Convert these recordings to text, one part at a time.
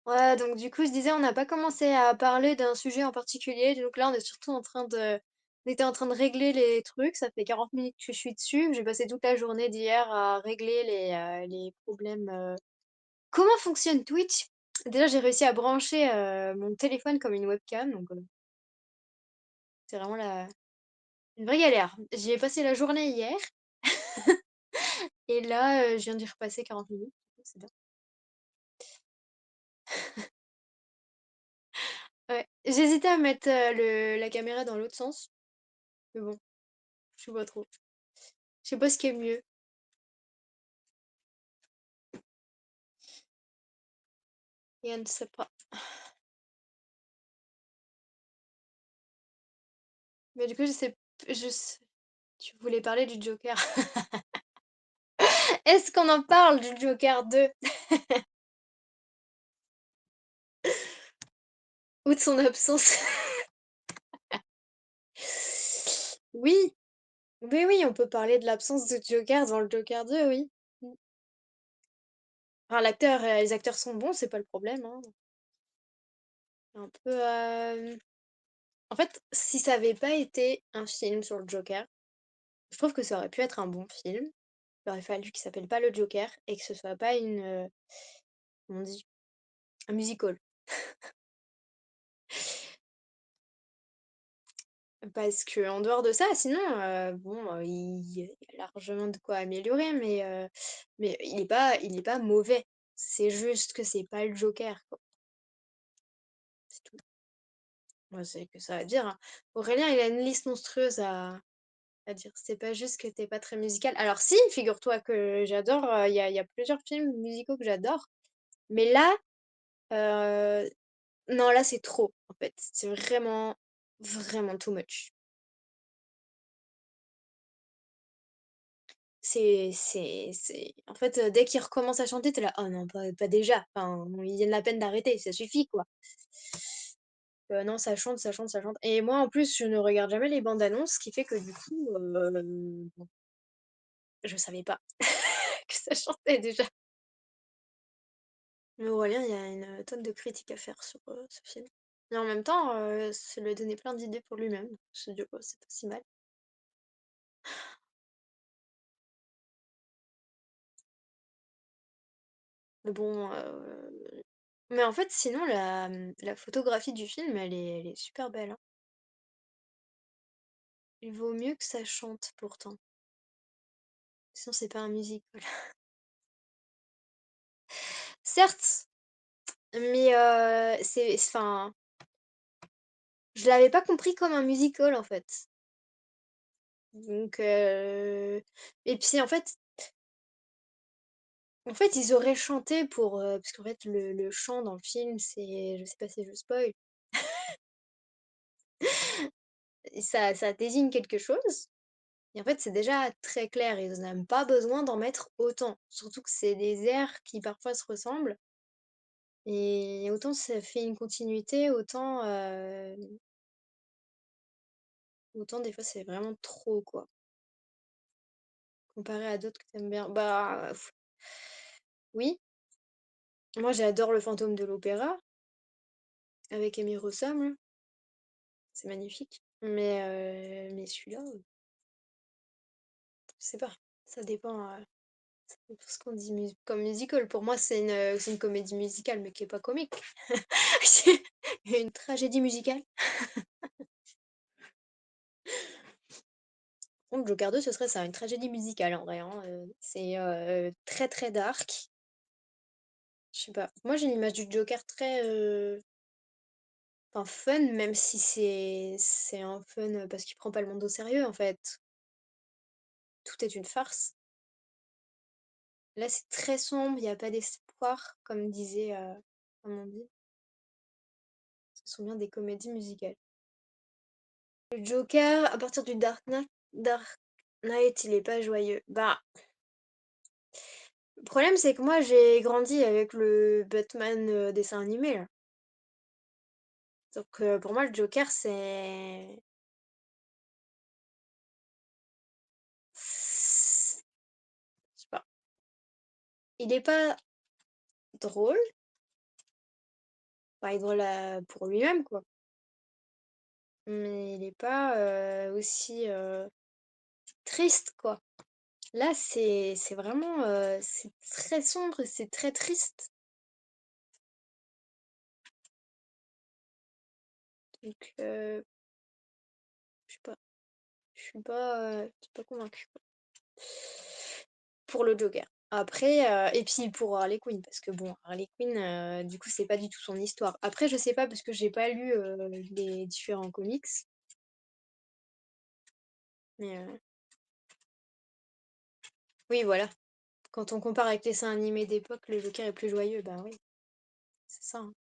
Ouais, donc du coup, je disais, on n'a pas commencé à parler d'un sujet en particulier. Donc là, on est surtout en train de, on était en train de régler les trucs. Ça fait 40 minutes que je suis dessus. J'ai passé toute la journée d'hier à régler les problèmes. Comment fonctionne Twitch? Déjà, j'ai réussi à brancher mon téléphone comme une webcam. Donc c'est vraiment une vraie galère. J'y ai passé la journée hier. Et là, je viens d'y repasser 40 minutes. C'est bien. Ouais. J'hésitais à mettre la caméra dans l'autre sens. Mais bon, je sais pas trop. Je sais pas ce qui est mieux. Je ne sais pas. Mais du coup, tu voulais parler du Joker. Est-ce qu'on en parle du Joker 2 ou de son absence? Oui, oui, oui, on peut parler de l'absence de Joker dans le Joker 2, oui. Enfin, les acteurs sont bons, c'est pas le problème, hein. Un peu. En fait, si ça avait pas été un film sur le Joker, je trouve que ça aurait pu être un bon film. Il aurait fallu qu'il s'appelle pas le Joker et que ce soit pas comment on dit, un musical. Parce que en dehors de ça, sinon, bon, il y a largement de quoi améliorer, mais il est pas mauvais. C'est juste que c'est pas le Joker, quoi, c'est tout. Moi, c'est que ça à dire, hein. Aurélien, il a une liste monstrueuse à dire. C'est pas juste que tu pas très musical. Alors si, figure-toi que j'adore, il y a plusieurs films musicaux que j'adore, mais là, heu, non, là, c'est trop, en fait. C'est vraiment, vraiment too much. C'est en fait, dès qu'il recommence à chanter, tu es là: «Oh non, pas déjà, enfin, ils viennent à peine d'arrêter, ça suffit, quoi». Non, ça chante, ça chante, ça chante et moi, en plus, je ne regarde jamais les bandes annonces, ce qui fait que du coup, je savais pas que ça chantait déjà. Mais Aurélien, il y a une tonne de critiques à faire sur, ce film et en même temps, ça lui a donné plein d'idées pour lui-même. Je me dis: «Oh, c'est pas si mal». Mais bon, mais en fait, sinon la photographie du film, elle est super belle, hein. Il vaut mieux que ça chante pourtant, sinon c'est pas un musical. Certes, mais c'est enfin, je l'avais pas compris comme un musical, en fait. Donc et puis, en fait, ils auraient chanté pour, parce qu'en fait, le chant dans le film, c'est je sais pas si je spoil, ça désigne quelque chose et en fait, c'est déjà très clair. Ils ont même pas besoin d'en mettre autant. Surtout que c'est des airs qui parfois se ressemblent et autant ça fait une continuité, autant des fois c'est vraiment trop, quoi. Comparé à d'autres que tu aimes bien. Bah, oui, moi j'adore Le Fantôme de l'Opéra avec Émile Rossum là, c'est magnifique. Mais celui-là, je sais pas, ça dépend, ça dépend ce qu'on dit comme musical. Pour moi, c'est une comédie musicale, mais qui est pas comique. C'est une tragédie musicale. Donc Joker 2, ce serait ça, une tragédie musicale en vrai, hein, c'est, très, très dark. Je sais pas. Moi, j'ai l'image du Joker très, enfin fun, même si c'est un fun, parce qu'il prend pas le monde au sérieux, en fait. Tout est une farce. Là, c'est très sombre, il y a pas d'espoir, comme on dit. Ce sont bien des comédies musicales. Le Joker, à partir du Dark Knight, il est pas joyeux. Bah, le problème, c'est que moi, j'ai grandi avec le Batman, dessin animé, là. Donc pour moi, le Joker, je sais pas. Il est pas drôle, Par exemple, pour lui-même, quoi. Mais il est pas, aussi, triste, quoi. Là, c'est vraiment, c'est très sombre et c'est très triste. Donc je sais pas, je suis pas convaincue, quoi. Pour le Joker. Après, et puis pour Harley Quinn, parce que bon, Harley Quinn, du coup, c'est pas du tout son histoire. Après, je sais pas parce que j'ai pas lu, les différents comics, mais oui, voilà. Quand on compare avec les dessins animés d'époque, le Joker est plus joyeux, bah oui, c'est ça, hein.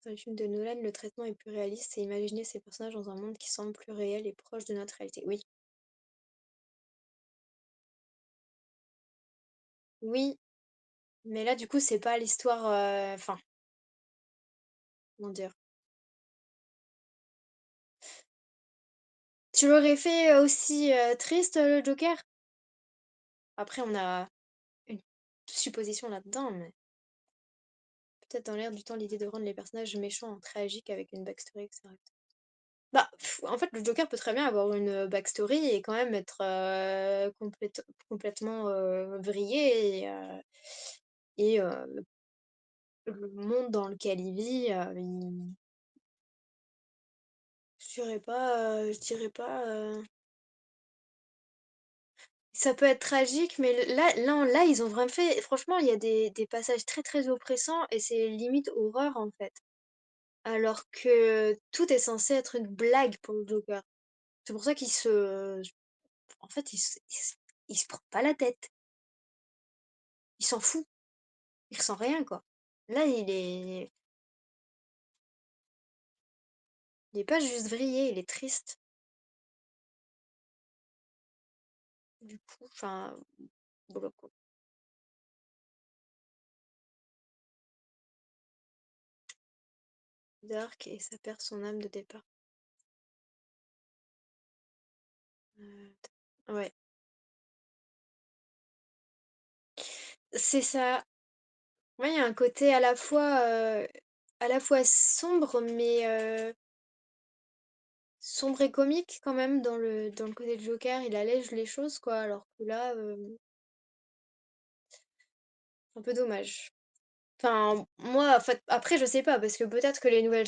Dans les films de Nolan, le traitement est plus réaliste, c'est imaginer ces personnages dans un monde qui semble plus réel et proche de notre réalité. Oui, oui, mais là, du coup, c'est pas l'histoire, enfin, comment dire? Tu l'aurais fait, aussi, triste, le Joker? Après, on a une supposition là-dedans, mais peut-être dans l'air du temps, l'idée de rendre les personnages méchants tragiques avec une backstory et cetera. Bah, en fait, le Joker peut très bien avoir une, backstory et quand même être, complètement, vrillé et le monde dans lequel il vit, il je dirais pas, ça peut être tragique, mais là, ils ont vraiment fait franchement, il y a des passages très, très oppressants et c'est limite horreur, en fait. Alors que tout est censé être une blague pour le Joker. C'est pour ça qu'il se en fait, il se prend pas la tête. Il s'en fout. Il ressent rien, quoi. Là, il est pas juste vrillé, il est triste. Du coup, enfin, voilà, quoi. Dark et ça perd son âme de départ. Ouais, c'est ça. Ouais, il y a un côté à la fois sombre, mais sombre et comique quand même dans le côté de Joker. Il allège les choses, quoi, alors que là, un peu dommage. Enfin, moi, en fait, après, je sais pas, parce que peut-être que qui, les nouvelles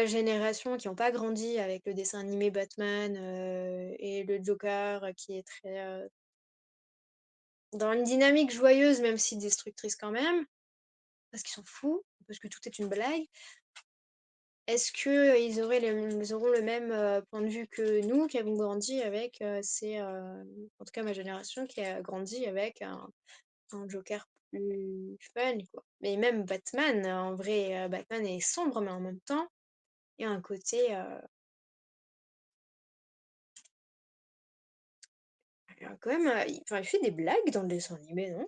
générations qui ont pas grandi avec le dessin animé Batman, et le Joker, qui est très, dans une dynamique joyeuse, même si destructrice quand même, parce qu'ils sont fous, parce que tout est une blague. Est-ce que ils auront le même, point de vue que nous qui avons grandi avec, en tout cas ma génération qui a grandi avec un Joker plus fun, quoi. Mais même Batman, en vrai, Batman est sombre, mais en même temps, il y a un côté, il y a quand même, il fait des blagues dans le dessin animé, non?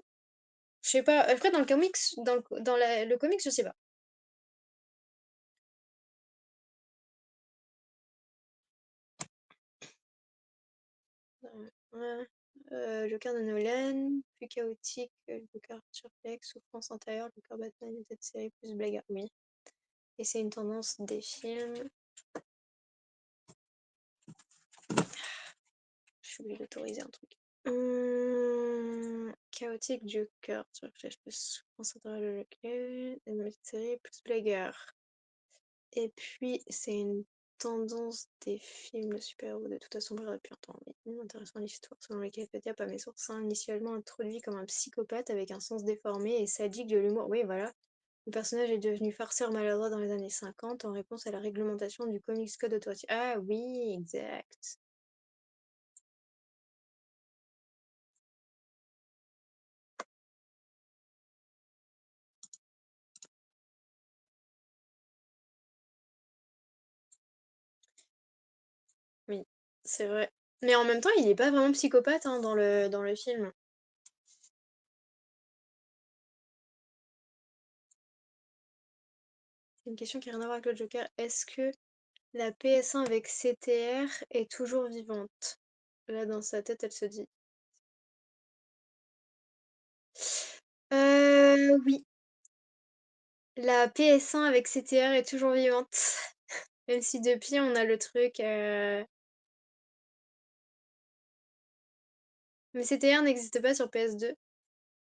Je sais pas, après dans le comics, le comics, je sais pas. Ouais, Joker de Nolan, plus chaotique, le Joker surplexe, souffrance intérieure, le Joker Batman de cette série plus blague. Oui, et c'est une tendance des films. Je suis obligée d'autoriser un truc. Chaotique Joker, surplexe plus souffrance intérieure, le Joker, et dans cette série plus blagueur. Et puis, c'est une tendance des films de super-héros. De toute façon, j'aurais pu entendre. Oui, intéressant l'histoire selon Wikipédia, pas mes sources, hein, initialement introduit comme un psychopathe avec un sens déformé et sadique de l'humour. Oui, voilà. Le personnage est devenu farceur maladroit dans les années 50 en réponse à la réglementation du Comics Code Authority. Ah oui, exact. Oui, c'est vrai. Mais en même temps, il est pas vraiment psychopathe, hein, dans le film. C'est une question qui a rien à voir avec le Joker. Est-ce que la PS1 avec CTR est toujours vivante? Là, dans sa tête, elle se dit. Oui, la PS1 avec CTR est toujours vivante. Même si depuis on a le truc, mais CTR n'existe pas sur PS2.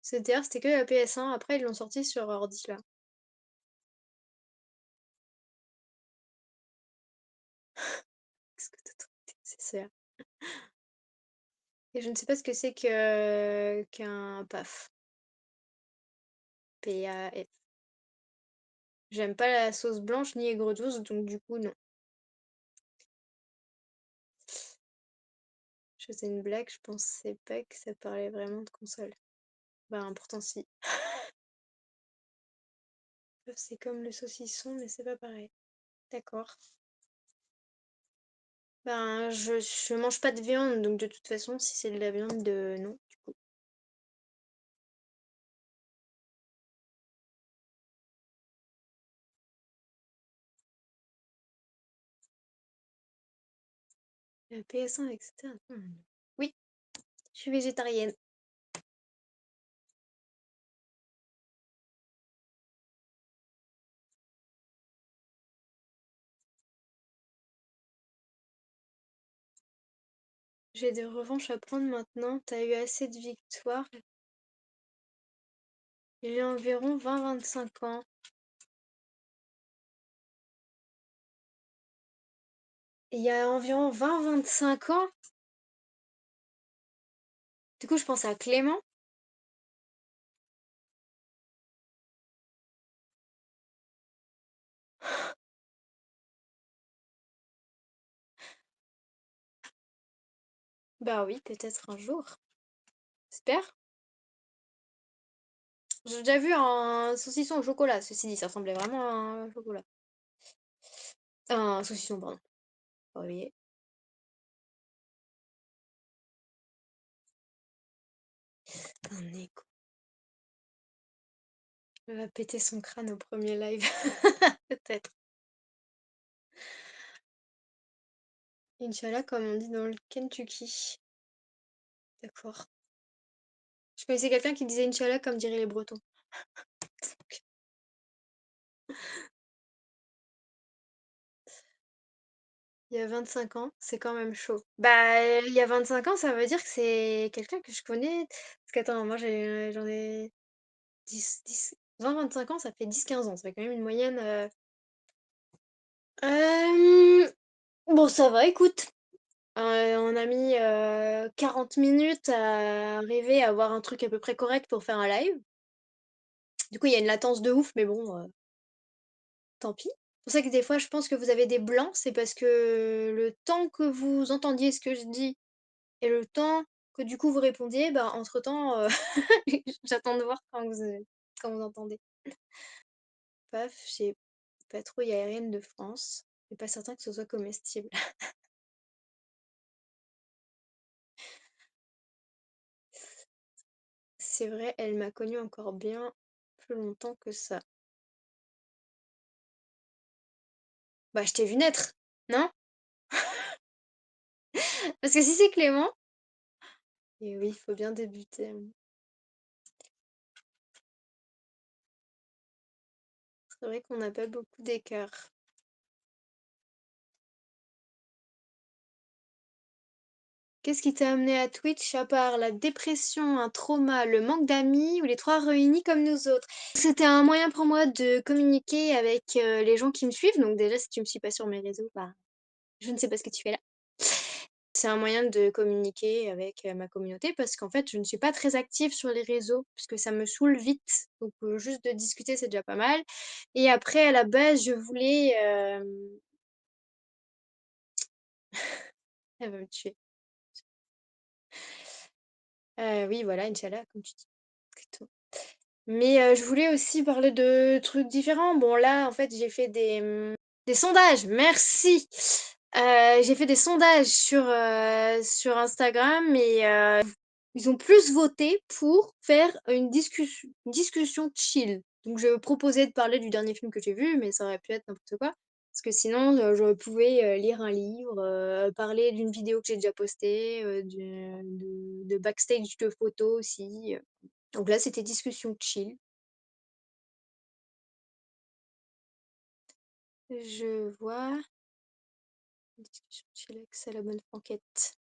CTR, c'était que la PS1, après ils l'ont sorti sur ordi là. Qu'est-ce que tu c'est ça. Et je ne sais pas ce que c'est qu'un PAF. PAF. J'aime pas la sauce blanche ni aigre douce, donc du coup, non. Je faisais une blague, je pensais pas que ça parlait vraiment de console. Bah, pourtant si. C'est comme le saucisson, mais c'est pas pareil. D'accord. Ben, je mange pas de viande, donc de toute façon, si c'est de la viande, non, du coup. La PS1, etc. Oui, je suis végétarienne. J'ai des revanches à prendre maintenant. T'as eu assez de victoires. Il y a environ 20-25 ans. Il y a environ 20-25 ans. Du coup, je pense à Clément. Bah oui, peut-être un jour. J'espère. J'ai déjà vu un saucisson au chocolat, ceci dit, ça ressemblait vraiment à un chocolat. Un saucisson, pardon. Pas oublier. Un écho. Elle va péter son crâne au premier live. Peut-être. Inch'Allah, comme on dit dans le Kentucky. D'accord. Je connaissais quelqu'un qui disait Inch'Allah comme diraient les Bretons. Il y a 25 ans, c'est quand même chaud. Bah, il y a 25 ans, ça veut dire que c'est quelqu'un que je connais. Parce qu'attends, moi j'en ai 20-25 ans, ça fait 10-15 ans. Ça fait quand même une moyenne. Bon, ça va, écoute. On a mis 40 minutes à arriver à avoir un truc à peu près correct pour faire un live. Du coup, il y a une latence de ouf, mais bon, tant pis. C'est pour ça que des fois, je pense que vous avez des blancs, c'est parce que le temps que vous entendiez ce que je dis et le temps que du coup vous répondiez, bah, entre-temps, j'attends de voir quand vous entendez. Paf, j'ai patrouille aérienne de France. C'est pas certain que ce soit comestible. C'est vrai, elle m'a connue encore bien plus longtemps que ça. Bah, je t'ai vu naître, non? Parce que si c'est Clément, et oui, il faut bien débuter, hein. C'est vrai qu'on n'a pas beaucoup d'écart. Qu'est-ce qui t'a amené à Twitch à part la dépression, un trauma, le manque d'amis ou les trois réunis comme nous autres? C'était un moyen pour moi de communiquer avec les gens qui me suivent. Donc déjà, si tu me suis pas sur mes réseaux, bah, je ne sais pas ce que tu fais là. C'est un moyen de communiquer avec ma communauté parce qu'en fait, je ne suis pas très active sur les réseaux puisque ça me saoule vite. Donc juste de discuter, c'est déjà pas mal. Et après, à la base, je voulais... Elle va me tuer. Oui, voilà, Inch'Allah, comme tu dis. Exactement. Mais je voulais aussi parler de trucs différents. Bon, là, en fait, j'ai fait des sondages. Merci. J'ai fait des sondages sur Instagram et ils ont plus voté pour faire une discussion chill. Donc, je proposais de parler du dernier film que j'ai vu, mais ça aurait pu être n'importe quoi. Parce que sinon, je pouvais lire un livre, parler d'une vidéo que j'ai déjà postée, de backstage de photos aussi. Donc là, c'était discussion chill. Je vois discussion chillax à la bonne franquette.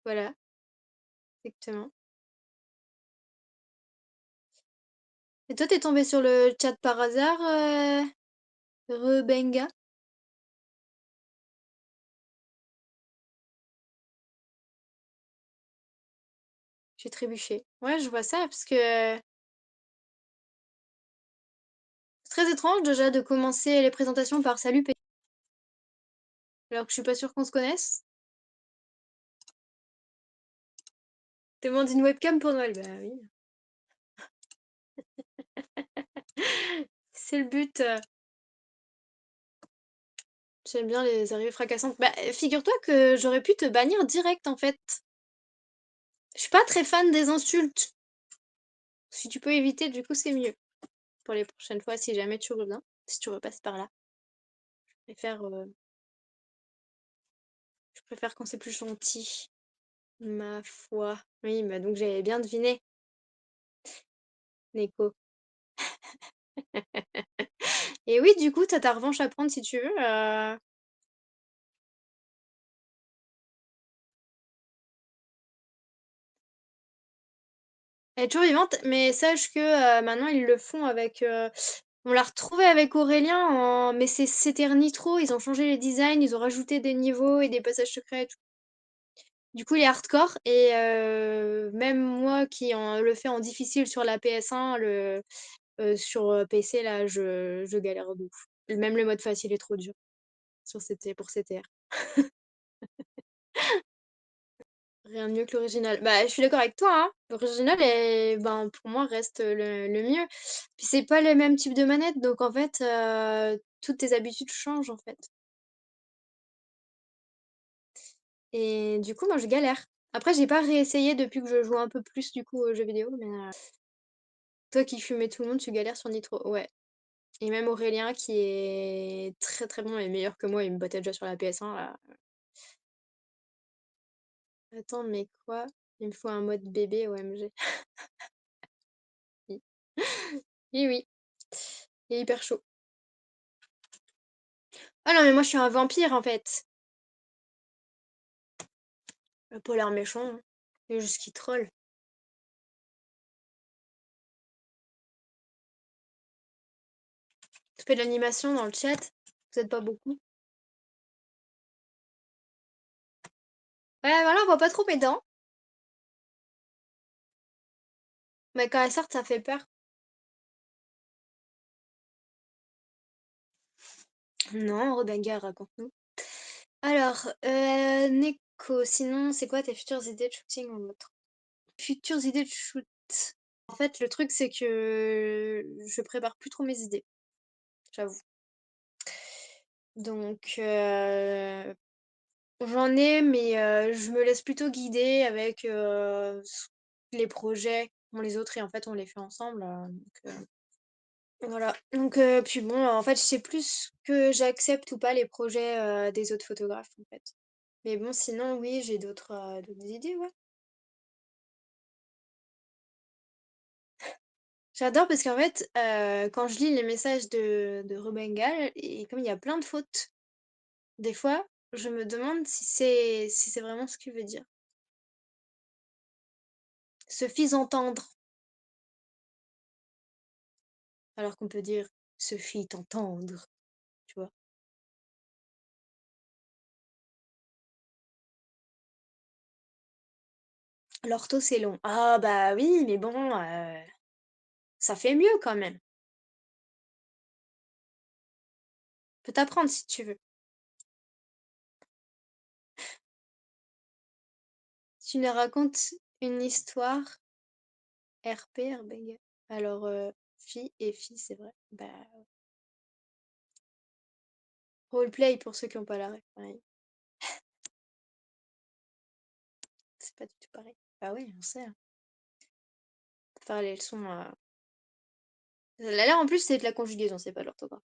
Voilà, exactement. Et toi, t'es tombé sur le chat par hasard, Rebenga? J'ai trébuché. Ouais, je vois ça parce que c'est très étrange déjà de commencer les présentations par salut alors que je suis pas sûre qu'on se connaisse. Demande une webcam pour Noël. Bah oui. C'est le but. J'aime bien les arrivées fracassantes. Bah, figure-toi que j'aurais pu te bannir direct en fait. Je suis pas très fan des insultes. Si tu peux éviter, du coup, c'est mieux. Pour les prochaines fois, si jamais tu reviens, si tu repasses par là. Je préfère, je préfère quand c'est plus gentil. Ma foi. Oui, bah donc j'avais bien deviné, Neko. Et oui, du coup, t'as ta revanche à prendre si tu veux. Elle est toujours vivante, mais sache que maintenant ils le font avec. On l'a retrouvé avec Aurélien, mais c'était nitro. Ils ont changé les designs, ils ont rajouté des niveaux et des passages secrets et tout. Du coup, il est hardcore et même moi qui le fais en difficile sur la PS1, sur PC, là, je galère de ouf. Même le mode facile est trop dur pour CTR. Rien de mieux que l'original. Bah, je suis d'accord avec toi, hein. L'original, ben, pour moi, reste le mieux. Puis c'est pas le même type de manette, donc en fait, toutes tes habitudes changent, en fait. Et du coup, moi, je galère. Après, j'ai pas réessayé depuis que je joue un peu plus, du coup, aux jeux vidéo, mais toi qui fumais tout le monde, tu galères sur Nitro. Ouais. Et même Aurélien, qui est très très bon et meilleur que moi, il me battait déjà sur la PS1, là. Attends, mais quoi? Il me faut un mode bébé, OMG. Oui, oui, oui. Il est hyper chaud. Ah non, mais moi, je suis un vampire, en fait. Il a pas l'air méchant, hein. Il est juste qu'il troll. Tu fais de l'animation dans le chat? Vous êtes pas beaucoup? Ouais, voilà, on voit pas trop mes dents. Mais quand elles sortent, ça fait peur. Non, Rebenga, raconte-nous. Alors, Neko, sinon, c'est quoi tes futures idées de shooting en autre? Futures idées de shoot. En fait, le truc, c'est que je prépare plus trop mes idées, j'avoue. Donc, j'en ai, mais je me laisse plutôt guider avec les projets qu'ont les autres et en fait, on les fait ensemble. Voilà. Donc, puis bon, en fait, je sais plus que j'accepte ou pas les projets des autres photographes, en fait. Mais bon, sinon, oui, j'ai d'autres idées, ouais. J'adore parce qu'en fait, quand je lis les messages de Rubengal, et comme il y a plein de fautes, des fois, je me demande si c'est vraiment ce qu'il veut dire. Se fit entendre, alors qu'on peut dire se fit entendre, tu vois. L'ortho, c'est long. Ah bah oui, mais bon, ça fait mieux quand même. Peut t'apprendre si tu veux. Tu nous racontes une histoire RP, RBG. Alors, fille et fille, c'est vrai. Bah, roleplay pour ceux qui n'ont pas la ref, pareil. C'est pas du tout pareil. Bah oui, on sait, hein. Faire les leçons. Là, en plus, c'est de la conjugaison, c'est pas de l'orthographe.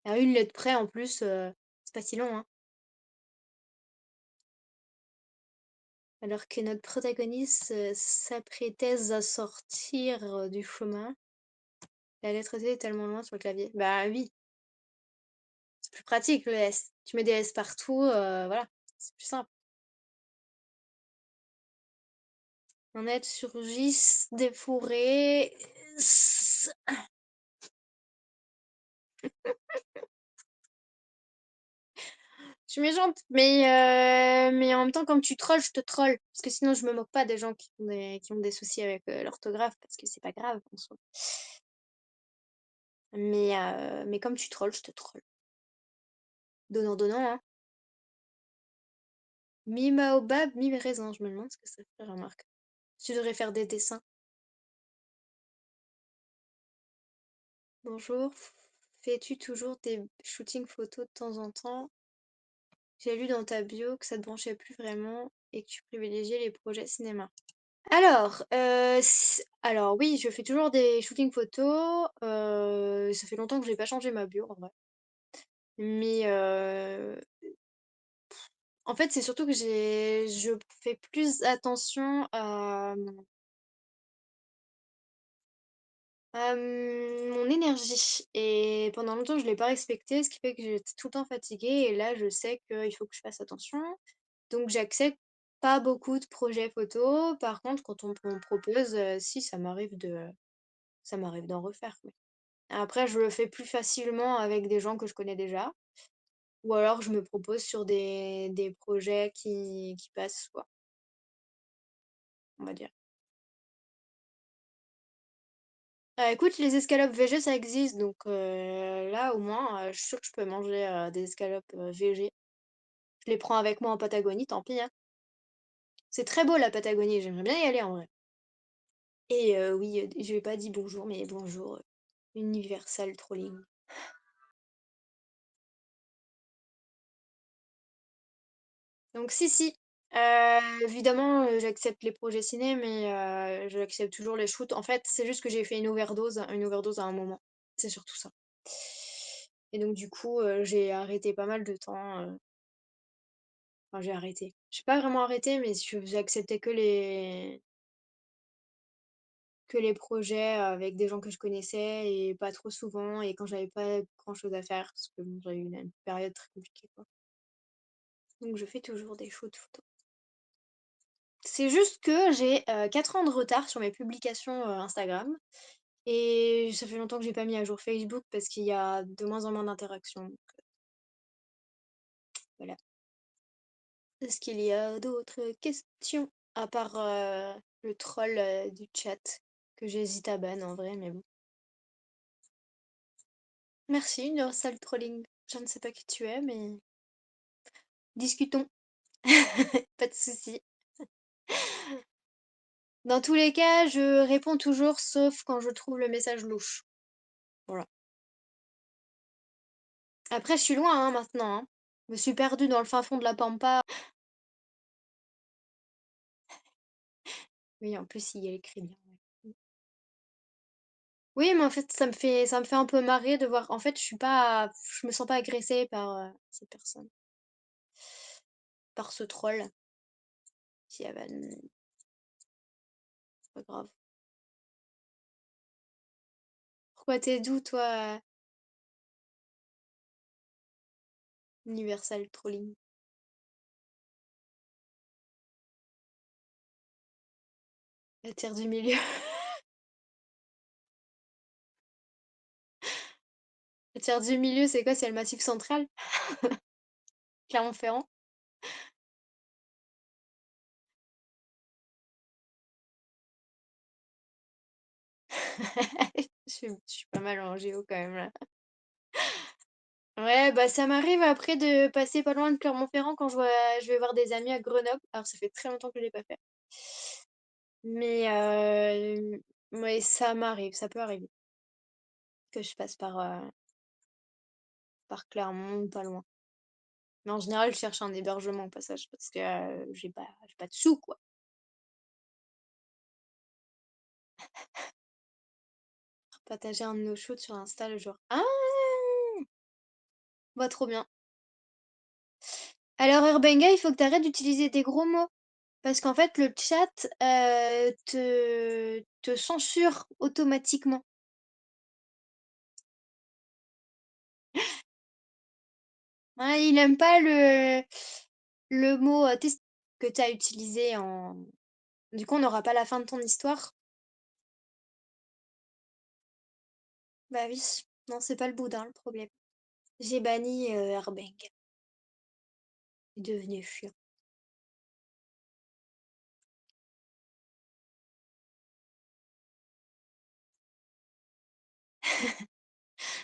À une lettre près, en plus, c'est pas si long, hein. Alors que notre protagoniste, s'apprêtait à sortir, du chemin. La lettre T est tellement loin sur le clavier. Bah oui, c'est plus pratique le S. Tu mets des S partout, voilà, c'est plus simple. Un être surgisse des forêts. Je suis méchante, mais en même temps, comme tu trolls, je te troll. Parce que sinon, je me moque pas des gens qui ont des soucis avec l'orthographe, parce que c'est pas grave en soi. Mais comme tu trolls, je te troll. Donnant, donnant, hein. Mi-baobab, mi-raisin. Je me demande ce que ça fait, remarque. Tu devrais faire des dessins. Bonjour. Fais-tu toujours des shootings photos de temps en temps? J'ai lu dans ta bio que ça te branchait plus vraiment et que tu privilégiais les projets cinéma. Alors oui, je fais toujours des shootings photos. Ça fait longtemps que j'ai pas changé ma bio en vrai. Mais en fait, c'est surtout que je fais plus attention à mon énergie. Et pendant longtemps, je l'ai pas respecté, ce qui fait que j'étais tout le temps fatiguée. Et là, je sais qu'il faut que je fasse attention. Donc, j'accepte pas beaucoup de projets photos. Par contre, quand on me propose, si, ça m'arrive d'en refaire. Après, je le fais plus facilement avec des gens que je connais déjà. Ou alors, je me propose sur des projets qui passent, quoi, on va dire. Écoute, les escalopes VG, ça existe. Donc là, au moins, je suis sûre que je peux manger des escalopes VG. Je les prends avec moi en Patagonie, tant pis, hein. C'est très beau, la Patagonie. J'aimerais bien y aller, en vrai. Et oui, je vais pas dire bonjour, mais bonjour, Universal Trolling. Donc si, si, évidemment, j'accepte les projets ciné, mais j'accepte toujours les shoots. En fait, c'est juste que j'ai fait une overdose à un moment. C'est surtout ça. Et donc du coup, j'ai arrêté pas mal de temps, enfin j'ai arrêté. J'ai pas vraiment arrêté, mais j'ai accepté que les projets avec des gens que je connaissais et pas trop souvent et quand j'avais pas grand-chose à faire parce que bon, j'avais eu une période très compliquée, quoi. Donc je fais toujours des shoots photos. C'est juste que j'ai 4 ans de retard sur mes publications Instagram. Et ça fait longtemps que j'ai pas mis à jour Facebook parce qu'il y a de moins en moins d'interactions. Donc, voilà. Est-ce qu'il y a d'autres questions à part le troll du chat que j'hésite à ban en vrai, mais bon. Merci, Universal Trolling. Je ne sais pas qui tu es, mais discutons. Pas de souci. Dans tous les cas, je réponds toujours sauf quand je trouve le message louche. Voilà. Après, je suis loin hein, maintenant, hein. Je me suis perdue dans le fin fond de la pampa. Oui, en plus, il y a écrit bien. Ouais. Oui, mais en fait, ça me fait un peu marrer de voir. En fait, je me sens pas agressée par cette personne, par ce troll. Si elle va, c'est pas grave. Pourquoi t'es doux, toi, Universal Trolling? La terre du milieu. La terre du milieu, c'est quoi? C'est le Massif central? Clermont-Ferrand? Je suis pas mal en géo quand même là. Ouais, bah ça m'arrive après de passer pas loin de Clermont-Ferrand quand je vais voir des amis à Grenoble. Alors ça fait très longtemps que je l'ai pas fait. Mais ouais, ça m'arrive, ça peut arriver que je passe par Clermont, pas loin. Mais en général, je cherche un hébergement au passage parce que j'ai pas de sous, quoi. Partager un de nos shoots sur Insta le jour. Ah! Bah, trop bien. Alors, Urbenga, il faut que t'arrêtes d'utiliser des gros mots. Parce qu'en fait, le chat, te censure automatiquement. Hein, il aime pas le mot, tes que tu as utilisé en du coup, on n'aura pas la fin de ton histoire? Bah oui. Non, c'est pas le boudin le problème. J'ai banni, Herbeng. Il est devenu chiant.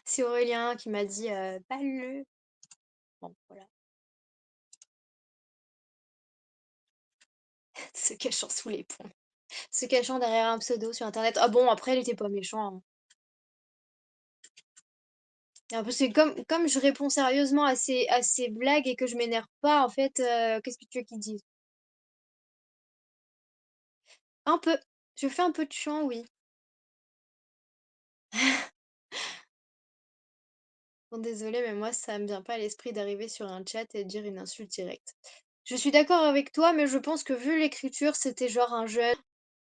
C'est Aurélien qui m'a dit, «Banne-le». Bon, voilà. Se cachant sous les ponts. Se cachant derrière un pseudo sur internet. Ah bon, après, il était pas méchant, hein. Ah parce que comme je réponds sérieusement à ses blagues et que je m'énerve pas, en fait, qu'est-ce que tu veux qu'il dise? Un peu. Je fais un peu de chant, oui. Bon désolée, mais moi, ça me vient pas à l'esprit d'arriver sur un chat et de dire une insulte directe. Je suis d'accord avec toi, mais je pense que vu l'écriture, c'était genre un jeune.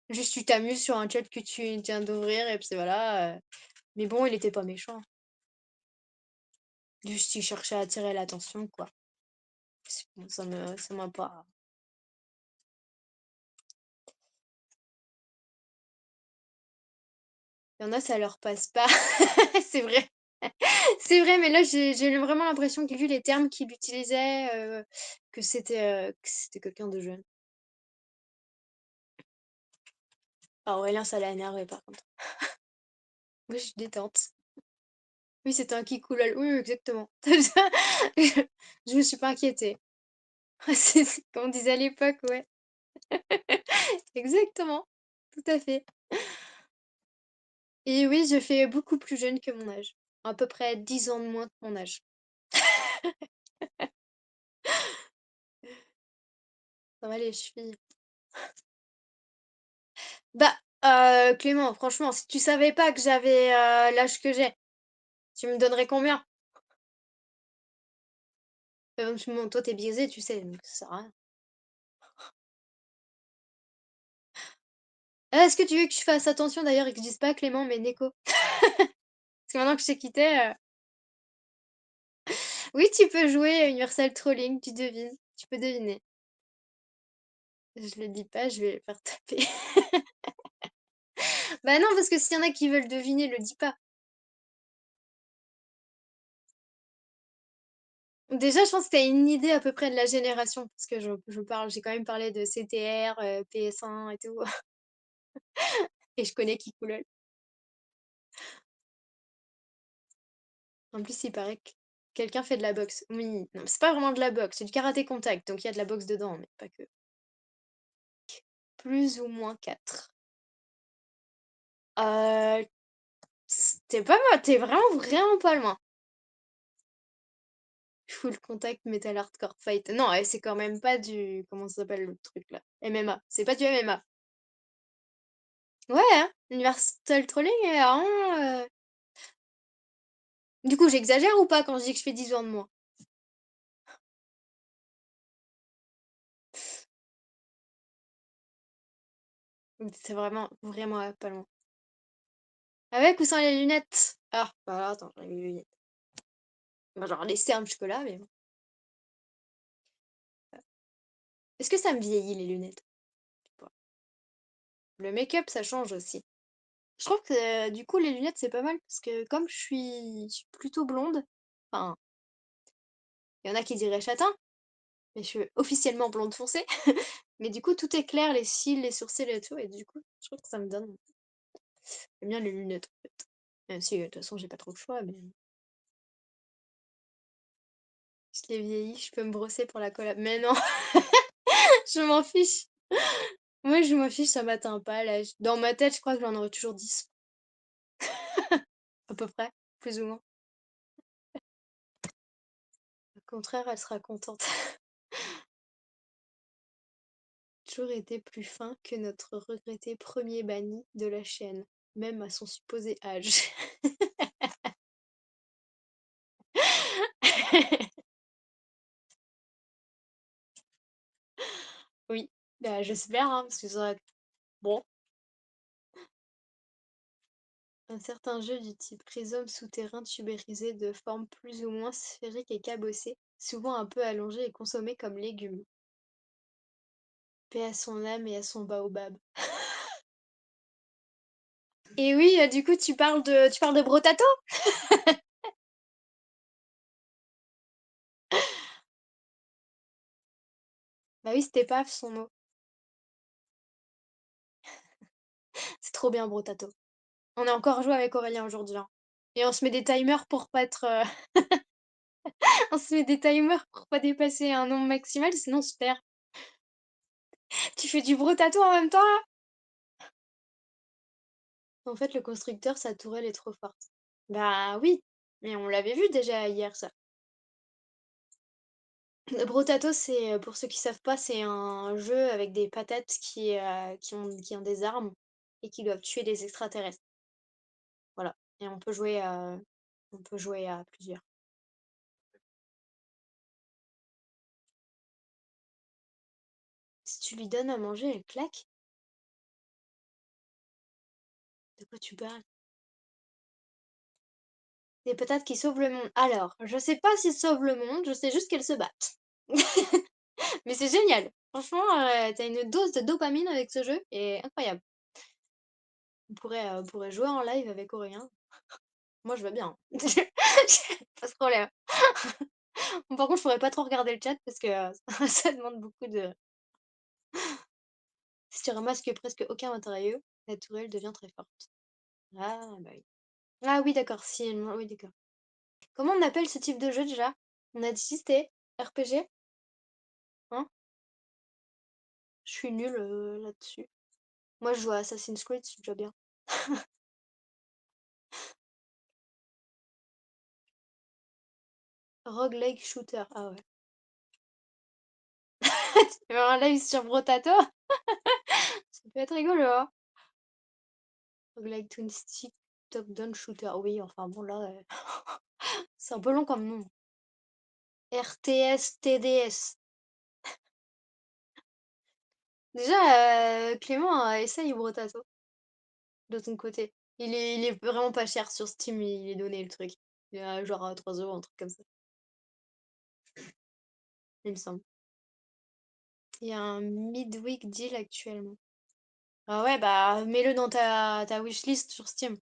Juste tu t'amuses sur un chat que tu viens d'ouvrir et puis voilà, mais bon, il était pas méchant. Juste il cherchait à attirer l'attention, quoi. C'est bon, ça m'a pas. Il y en a, ça leur passe pas. C'est vrai. C'est vrai, mais là, j'ai vraiment l'impression que vu les termes qu'il utilisait, que c'était quelqu'un de jeune. Ah Aurélien, ça l'a énervé par contre. Moi, je suis détente. Oui, c'était un kikoulol. Oui, oui, exactement. Je me suis pas inquiétée. C'est comme on disait à l'époque, ouais. Exactement, tout à fait. Et oui, je fais beaucoup plus jeune que mon âge. À peu près 10 ans de moins que mon âge. Ça va les chevilles. Bah, Clément, franchement, si tu savais pas que j'avais, l'âge que j'ai, tu me donnerais combien? Bon, toi, tu biaisé, tu sais, donc ça sert à rien. Ah, est-ce que tu veux que je fasse attention d'ailleurs et que je dise pas Clément, mais Neko? Parce que maintenant que je t'ai quitté, oui, tu peux jouer à Universal Trolling, tu devines, tu peux deviner. Je le dis pas, je vais le faire taper. Bah non, parce que s'il y en a qui veulent deviner, le dis pas. Déjà, je pense que tu une idée à peu près de la génération, parce que j'ai quand même parlé de CTR, PS1 et tout, et je connais Kikoulol. En plus, il paraît que quelqu'un fait de la boxe. Oui, non, c'est pas vraiment de la boxe, c'est du karaté contact, donc il y a de la boxe dedans, mais pas que. Plus ou moins 4. Euh, t'es pas mal, t'es vraiment, vraiment pas loin. Full contact metal hardcore fight. Non, c'est quand même pas du. Comment ça s'appelle le truc là? MMA. C'est pas du MMA. Ouais, hein? Universal Trolling est vraiment. Du coup, j'exagère ou pas quand je dis que je fais 10 ans de moins? C'est vraiment, vraiment pas loin. Avec ou sans les lunettes? Ah, bah attends, j'ai les lunettes. Bah, genre les cernes jusque-là, mais bon. Est-ce que ça me vieillit les lunettes? Je sais pas. Le make-up, ça change aussi. Je trouve que du coup, les lunettes, c'est pas mal parce que comme je suis plutôt blonde, enfin, il y en a qui diraient châtain, mais je suis officiellement blonde foncée. Mais du coup, tout est clair, les cils, les sourcils et tout, et du coup, je trouve que ça me donne. J'aime bien les lunettes en fait. Même si, de toute façon, j'ai pas trop le choix, mais je l'ai vieilli, je peux me brosser pour la collab. Mais non, je m'en fiche. Moi, je m'en fiche, ça m'atteint pas l'âge. Dans ma tête, je crois que j'en aurai toujours 10, à peu près, plus ou moins. Au contraire, elle sera contente. Toujours été plus fin que notre regretté premier banni de la chaîne, même à son supposé âge. Oui. Bah, j'espère, hein, parce que ça aurait bon. Un certain jeu du type rhizome souterrain tubérisé de forme plus ou moins sphérique et cabossée, souvent un peu allongé et consommé comme légume. Paix à son âme et à son baobab. Et oui, du coup, tu parles de Brotato? Bah oui, c'était Paf son mot. C'est trop bien Brotato. On a encore joué avec Aurélien aujourd'hui, hein. Et on se met des timers pour pas être, on se met des timers pour pas dépasser un nombre maximal, sinon on se perd. Tu fais du Brotato en même temps là? En fait, le constructeur, sa tourelle est trop forte. Bah oui, mais on l'avait vu déjà hier ça. Brotato, c'est, pour ceux qui savent pas, c'est un jeu avec des patates qui ont des armes et qui doivent tuer des extraterrestres. Voilà. Et on peut jouer à plusieurs. Si tu lui donnes à manger, elle claque? De quoi tu parles? Des patates qui sauvent le monde. Alors, je sais pas s'ils sauvent le monde, je sais juste qu'elles se battent. Mais c'est génial. Franchement, tu une dose de dopamine avec ce jeu et incroyable. On pourrait jouer en live avec Aurélien. Moi, je veux bien, hein. Pas de problème. Bon, par contre, je pourrais pas trop regarder le chat parce que, ça demande beaucoup de si tu ramasses que presque aucun matériau, la tourelle devient très forte. Ah, bah oui. Ah oui, d'accord, si elle oui, d'accord. Comment on appelle ce type de jeu déjà? On a dit c'était RPG? Hein? Je suis nulle, là-dessus. Moi, je joue à Assassin's Creed, c'est déjà bien. Roguelike shooter, ah ouais. Tu veux un live sur Brotato? Ça peut être rigolo, hein? Roguelike twin stick top-down shooter. Oui, enfin bon là, c'est un peu long comme nom. RTS TDS. Déjà, Clément, essaye Brotato, de ton côté. Il est vraiment pas cher sur Steam, il est donné le truc. Il est à genre à 3 €, un truc comme ça, il me semble. Il y a un midweek deal actuellement. Ah ouais, bah mets-le dans ta wishlist sur Steam.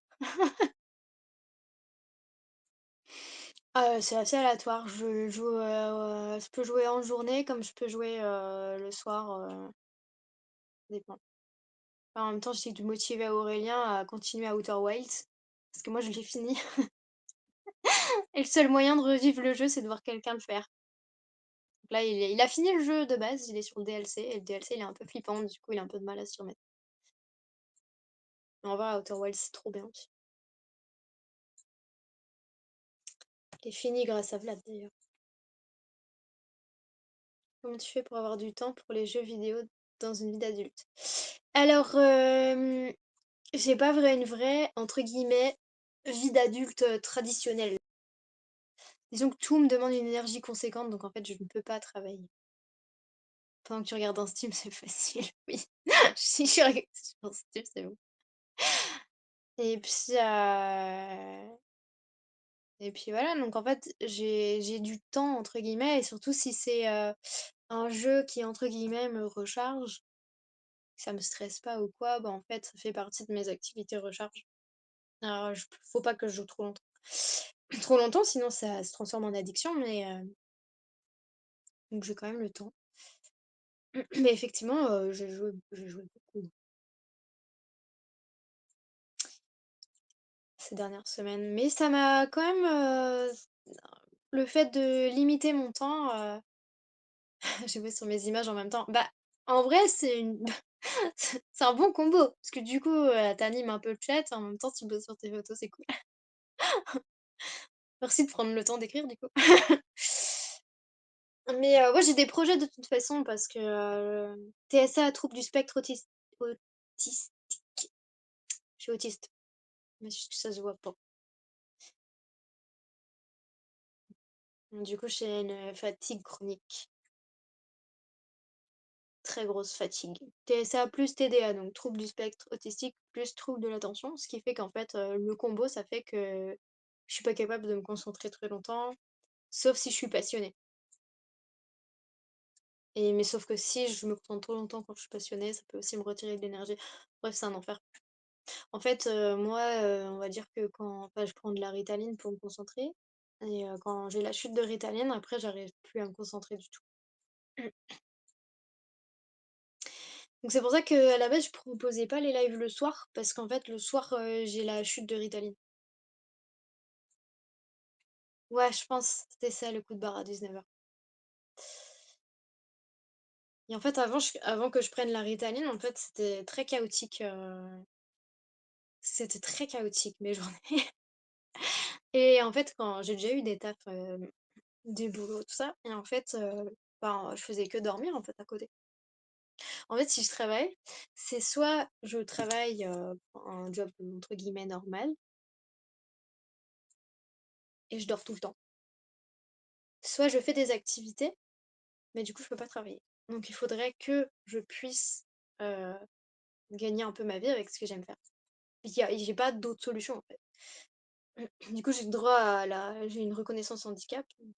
C'est assez aléatoire. Je joue, je peux jouer en journée comme je peux jouer le soir, ça dépend. En même temps, j'essaie de motiver Aurélien à continuer à Outer Wilds, parce que moi je l'ai fini. Et le seul moyen de revivre le jeu, c'est de voir quelqu'un le faire. Donc là, il a fini le jeu de base, il est sur le DLC, et le DLC il est un peu flippant, du coup il a un peu de mal à se remettre. Mais en vrai, Outer Wilds, c'est trop bien aussi. Il est fini grâce à Vlad d'ailleurs. Comment tu fais pour avoir du temps pour les jeux vidéo dans une vie d'adulte? Alors, j'ai pas une vraie, entre guillemets, vie d'adulte traditionnelle. Disons que tout me demande une énergie conséquente, donc en fait, je ne peux pas travailler. Pendant que tu regardes un Steam, c'est facile, oui. Si je regarde sur Steam, c'est bon. Et puis, et puis voilà, donc en fait, j'ai du temps, entre guillemets, et surtout si c'est un jeu qui, entre guillemets, me recharge, que ça me stresse pas ou quoi, bah en fait, ça fait partie de mes activités recharge. Alors, faut pas que je joue trop longtemps. Trop longtemps, sinon ça se transforme en addiction, mais donc j'ai quand même le temps. Mais effectivement, j'ai joué beaucoup ces dernières semaines. Mais ça m'a quand même, le fait de limiter mon temps, j'ai joué sur mes images en même temps. Bah, en vrai, c'est une c'est un bon combo parce que du coup, tu un peu le chat, en même temps tu bosses sur tes photos, c'est cool. Merci de prendre le temps d'écrire du coup. Mais ouais, j'ai des projets de toute façon parce que, TSA, trouble du spectre autistique. Je suis autiste, mais ça se voit pas. Du coup, j'ai une fatigue chronique. très grosse fatigue. TSA plus TDA, donc trouble du spectre autistique plus trouble de l'attention, ce qui fait qu'en fait, le combo, ça fait que je suis pas capable de me concentrer très longtemps, sauf si je suis passionnée. Mais sauf que si je me concentre trop longtemps quand je suis passionnée, ça peut aussi me retirer de l'énergie. Bref, c'est un enfer. En fait, moi, on va dire que quand enfin, je prends de la Ritaline pour me concentrer et quand j'ai la chute de Ritaline, après j'arrive plus à me concentrer du tout. Donc c'est pour ça qu'à la base, je proposais pas les lives le soir parce qu'en fait, le soir, j'ai la chute de Ritaline. Ouais, je pense, c'était ça le coup de barre à 19h. Et en fait, avant que je prenne la Ritaline, en fait, c'était très chaotique mes journées. Et en fait, quand j'ai déjà eu des tafs, des boulots, tout ça, et en fait, ben, je faisais que dormir, en fait, à côté. En fait, si je travaille, c'est soit je travaille, pour un job entre guillemets «normal» et je dors tout le temps. Soit je fais des activités, mais du coup, je peux pas travailler. Donc il faudrait que je puisse, heu, gagner un peu ma vie avec ce que j'aime faire. J'ai pas d'autre solution, en fait. Du coup, j'ai le droit à la j'ai une reconnaissance handicap, donc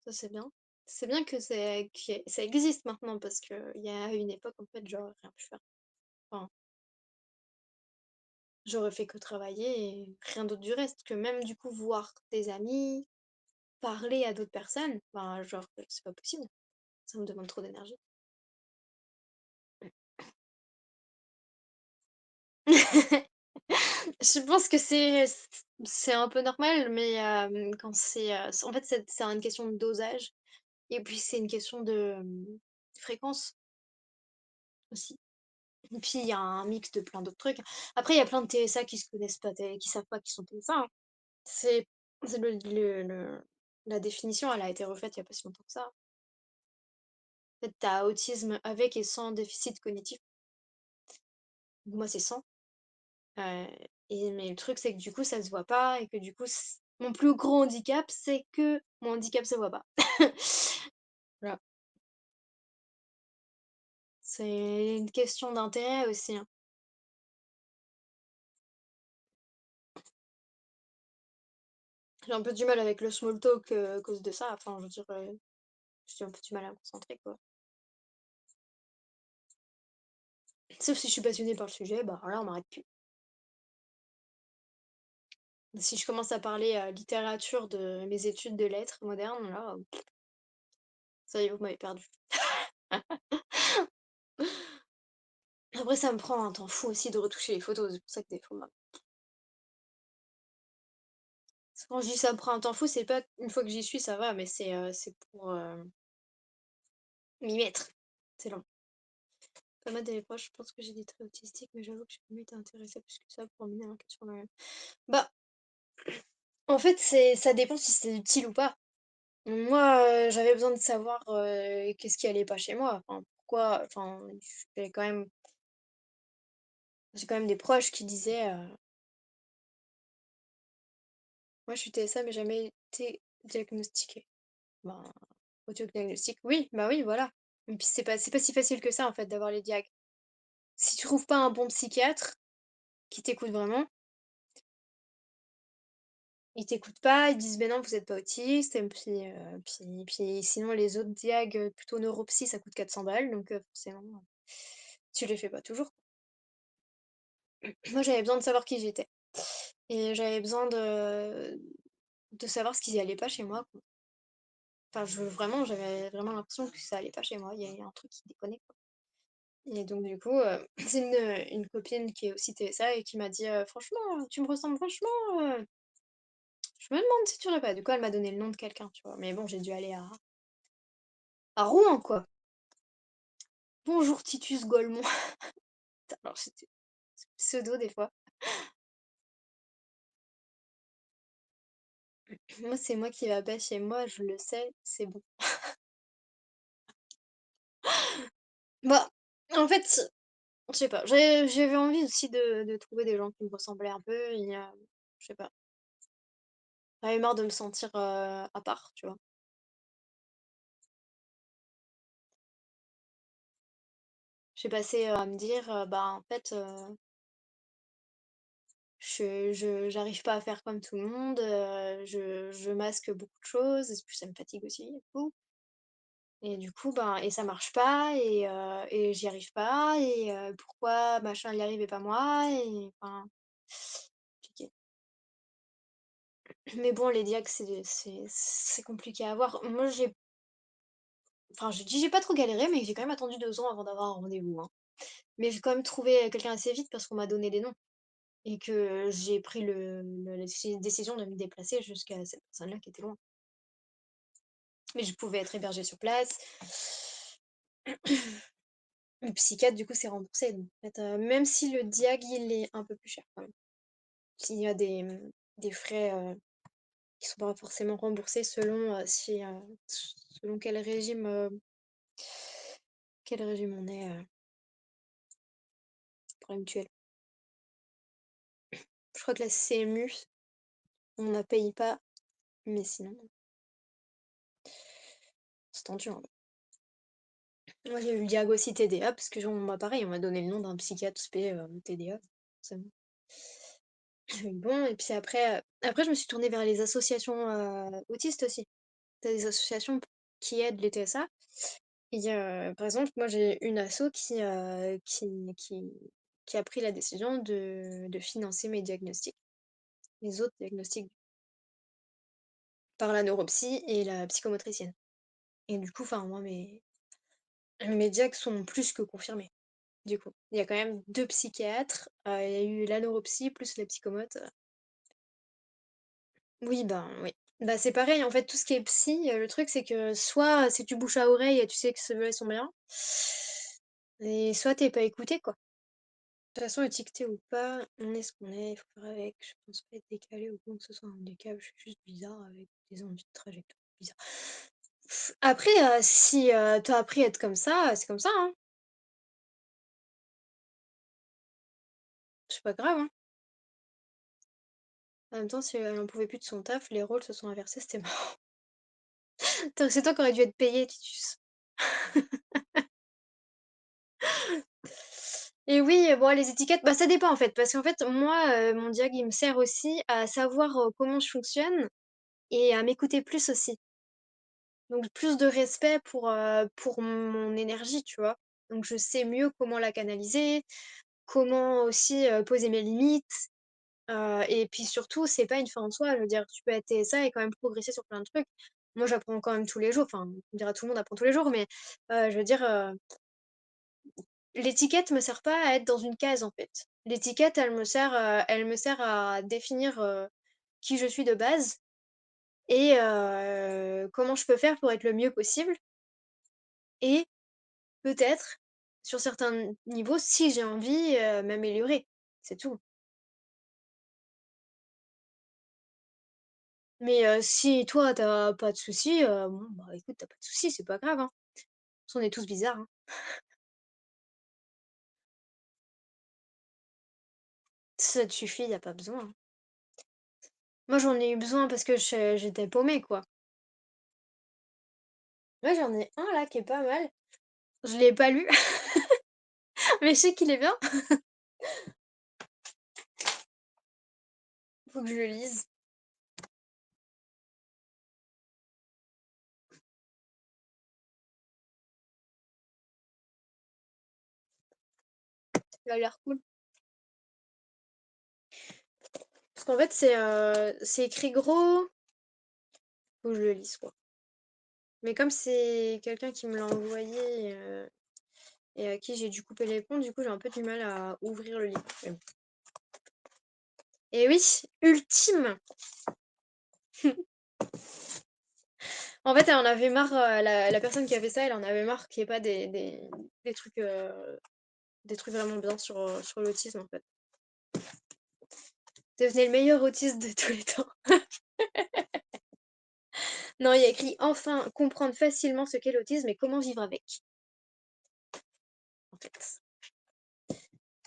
ça, c'est bien. C'est bien que ça existe maintenant parce qu'il y a une époque, en fait, j'aurais rien pu faire. Enfin, j'aurais fait que travailler et rien d'autre du reste, que même, du coup, voir des amis, parler à d'autres personnes, ben, genre, c'est pas possible. Ça me demande trop d'énergie. Je pense que c'est un peu normal, mais quand en fait, c'est une question de dosage et puis c'est une question de, fréquence aussi. Et puis il y a un mix de plein d'autres trucs. Après, il y a plein de TSA qui se connaissent pas, qui savent pas qu'ils sont TSA, hein. C'est c'est la définition, elle a été refaite il y a pas si longtemps que ça. En fait, tu autisme avec et sans déficit cognitif. Donc moi, c'est sans. Heu mais le truc, c'est que du coup, ça se voit pas et que du coup, mon plus gros handicap, c'est que mon handicap se voit pas. Voilà, c'est une question d'intérêt aussi, hein. J'ai un peu du mal avec le small talk, à cause de ça. Enfin, je veux dire, j'ai un peu du mal à me concentrer, quoi. Sauf si je suis passionnée par le sujet, bah, là, on m'arrête plus. Si je commence à parler, littérature de mes études de lettres modernes, là, ça y est, vous m'avez perdue. Après, ça me prend un temps fou aussi de retoucher les photos, c'est pour ça que des fois quand je dis ça me prend un temps fou, c'est pas une fois que j'y suis, ça va, mais c'est pour, m'y mettre. C'est long. Pas mal de mes proches pensent que j'ai des traits autistiques, mais j'avoue que j'ai jamais été intéressée plus que ça pour mener l'enquête sur moi-même. Bah, en fait, ça dépend si c'est utile ou pas. Moi, j'avais besoin de savoir, qu'est-ce qui allait pas chez moi. Enfin, pourquoi enfin, j'ai quand même j'ai quand même des proches qui disaient, «Moi, je suis TSA, mais jamais été diagnostiquée». Ben, autodiagnostic, oui, bah, oui, voilà. Et puis c'est pas si facile que ça, en fait, d'avoir les diag. Si tu trouves pas un bon psychiatre qui t'écoute vraiment, ils t'écoutent pas, ils disent: «Beh, non, vous êtes pas autiste» et puis sinon les autres diag, plutôt neuropsy, ça coûte 400 balles donc forcément, tu les fais pas toujours. Moi, j'avais besoin de savoir qui j'étais et j'avais besoin de savoir ce qui allait pas chez moi, quoi. Enfin, j'avais vraiment l'impression que ça allait pas chez moi, il y a un truc qui déconnait, quoi. Et donc du coup, c'est une copine qui est aussi TSA et qui m'a dit: «Franchement, tu me ressembles vachement, je me demande si tu aurais pas» du coup, elle m'a donné le nom de quelqu'un, tu vois? Mais bon, j'ai dû aller à Rouen, quoi. «Bonjour Titus Golemont». Alors c'était pseudo des fois. Moi, c'est moi qui va pas chez moi, je le sais, c'est bon. Bah, en fait, je sais pas, j'avais envie aussi de trouver des gens qui me ressemblaient un peu et je sais pas, j'avais marre de me sentir, à part, tu vois? J'ai passé, à me dire, bah, en fait, j'arrive pas à faire comme tout le monde, je masque beaucoup de choses et puis ça me fatigue aussi et tout et du coup, ben et ça marche pas et j'y arrive pas et pourquoi machin y arrive et pas moi et enfin, compliqué. Mais bon, les diags, c'est compliqué à avoir. Moi, je dis j'ai pas trop galéré, mais j'ai quand même attendu 2 ans avant d'avoir un rendez-vous, hein. Mais j'ai quand même trouvé quelqu'un assez vite parce qu'on m'a donné des noms et que j'ai pris la décision de me déplacer jusqu'à cette personne-là qui était loin. Mais je pouvais être hébergée sur place. Le psychiatre, du coup, c'est remboursé. Donc, en fait, même si le diag, il est un peu plus cher quand même. S'il y a des frais qui sont pas forcément remboursés selon selon quel régime on est pour la mutuelle. Je crois que la CMU, on ne paye pas, mais sinon, c'est tendu, hein. Moi, j'ai eu le diag aussi TDA, parce que genre, moi, pareil, on m'a donné le nom d'un psychiatre spé TDA, forcément. Bon, et puis après, je me suis tournée vers les associations autistes aussi. T'as des associations qui aident les TSA. Et par exemple, moi, j'ai une asso qui a pris la décision de financer mes diagnostics, les autres diagnostics par la neuropsy et la psychomotricienne. Et du coup, enfin, moi, mes diags sont plus que confirmés. Du coup, il y a quand même 2 psychiatres, il y a eu la neuropsy plus la psychomote. Oui, ben, oui. Bah, c'est pareil, en fait, tout ce qui est psy, le truc, c'est que soit c'est du bouche à oreille et tu sais que ceux-là, ils sont bien et soit t'es pas écouté, quoi. De toute façon, étiqueté ou pas, on est ce qu'on est, il faut faire avec. Je pense pas être décalé ou quoi que ce soit handicap, je suis juste bizarre avec des envies de trajectoire bizarres. Après, si, tu appris à être comme ça, c'est comme ça, hein. C'est pas grave, hein. En même temps, si elle en pouvait plus de son taf, les rôles se sont inversés, c'était marrant. C'est toi qui aurais dû être payé, Titus. Et oui, bon, les étiquettes, bah, ça dépend en fait, parce qu'en fait, moi, mon diag, il me sert aussi à savoir, comment je fonctionne et à m'écouter plus aussi. Donc plus de respect pour mon énergie, tu vois? Donc je sais mieux comment la canaliser, comment aussi, poser mes limites, et puis surtout, c'est pas une fin en soi. Je veux dire, tu peux être TSA et quand même progresser sur plein de trucs. Moi, j'apprends quand même tous les jours, enfin, on dira tout le monde apprend tous les jours, mais je veux dire, l'étiquette me sert pas à être dans une case, en fait. L'étiquette, elle me sert à définir, qui je suis de base et comment je peux faire pour être le mieux possible et peut-être, sur certains niveaux, si j'ai envie, m'améliorer, c'est tout. Mais si toi, t'as pas de soucis, bon, bah, écoute, t'as pas de soucis, c'est pas grave, hein. De toute façon, on est tous bizarres, hein. Ça te suffit, y a pas besoin, hein. Moi, j'en ai eu besoin parce que j'étais paumée, quoi. Ouais, j'en ai un là qui est pas mal. Je l'ai pas lu, mais je sais qu'il est bien. Faut que je le lise. Il a l'air cool. Parce qu'en fait, c'est écrit gros, faut que je le lise, quoi. Mais comme c'est quelqu'un qui me l'a envoyé, et à qui j'ai dû couper les ponts, du coup, j'ai un peu du mal à ouvrir le livre. Mais bon. Et oui, ultime! En fait, elle en avait marre, la personne qui a fait ça, elle en avait marre qu'il y ait pas des des trucs vraiment bien sur l'autisme, en fait. Devenez le meilleur autiste de tous les temps. Non, il y a écrit enfin comprendre facilement ce qu'est l'autisme et comment vivre avec, en fait.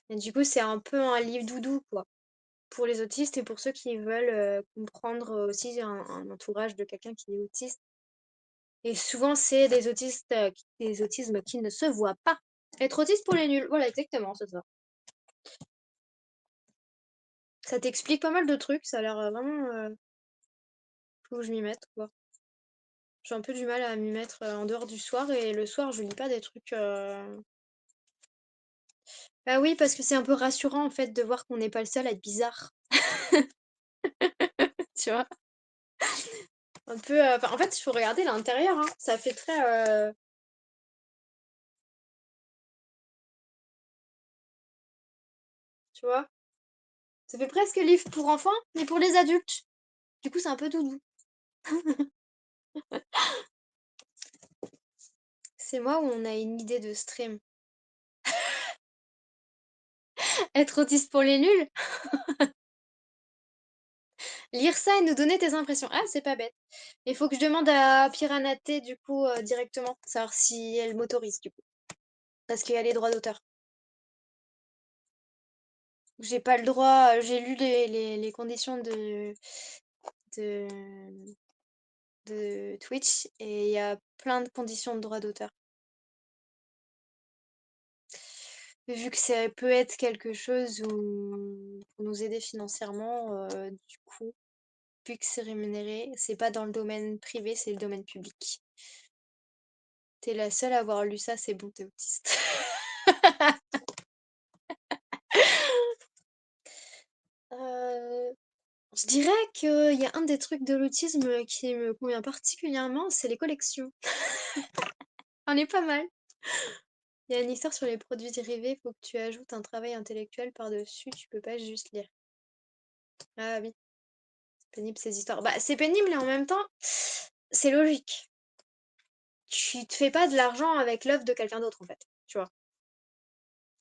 Et du coup, c'est un peu un livre doudou, quoi, pour les autistes et pour ceux qui veulent comprendre aussi un entourage de quelqu'un qui est autiste. Et souvent, c'est des autismes qui ne se voient pas. Être autiste pour les nuls, voilà exactement, c'est ça. Ça t'explique pas mal de trucs, ça a l'air, vraiment, faut que je m'y mette, quoi. J'ai un peu du mal à m'y mettre, en dehors du soir et le soir, je lis pas des trucs, bah, oui, parce que c'est un peu rassurant, en fait, de voir qu'on n'est pas le seul à être bizarre, tu vois? Un peu, enfin, en fait, il faut regarder l'intérieur, hein. Ça fait très, tu vois? Ça fait presque livre pour enfants, mais pour les adultes. Du coup, c'est un peu doudou. C'est moi ou on a une idée de stream? Être autiste pour les nuls? Lire ça et nous donner tes impressions. Ah, c'est pas bête. Il faut que je demande à Piranha-T, du coup, directement, savoir si elle m'autorise, du coup. Parce qu'il y a les droits d'auteur. J'ai pas le droit, j'ai lu les conditions de de Twitch et il y a plein de conditions de droits d'auteur. Vu que ça peut être quelque chose où pour nous aider financièrement, du coup, vu que c'est rémunéré, c'est pas dans le domaine privé, c'est le domaine public. Tu la seule à avoir lu ça, c'est bon, tu autiste. Heu, je dirais qu'il y a un des trucs de l'autisme, qui me convient particulièrement, c'est les collections. On est pas mal. Il y a une histoire sur les produits dérivés, faut que tu ajoutes un travail intellectuel par-dessus, tu peux pas juste lire. Ah oui, c'est pénible ces histoires. Bah, c'est pénible et en même temps, c'est logique. Tu te fais pas de l'argent avec l'œuvre de quelqu'un d'autre, en fait, tu vois?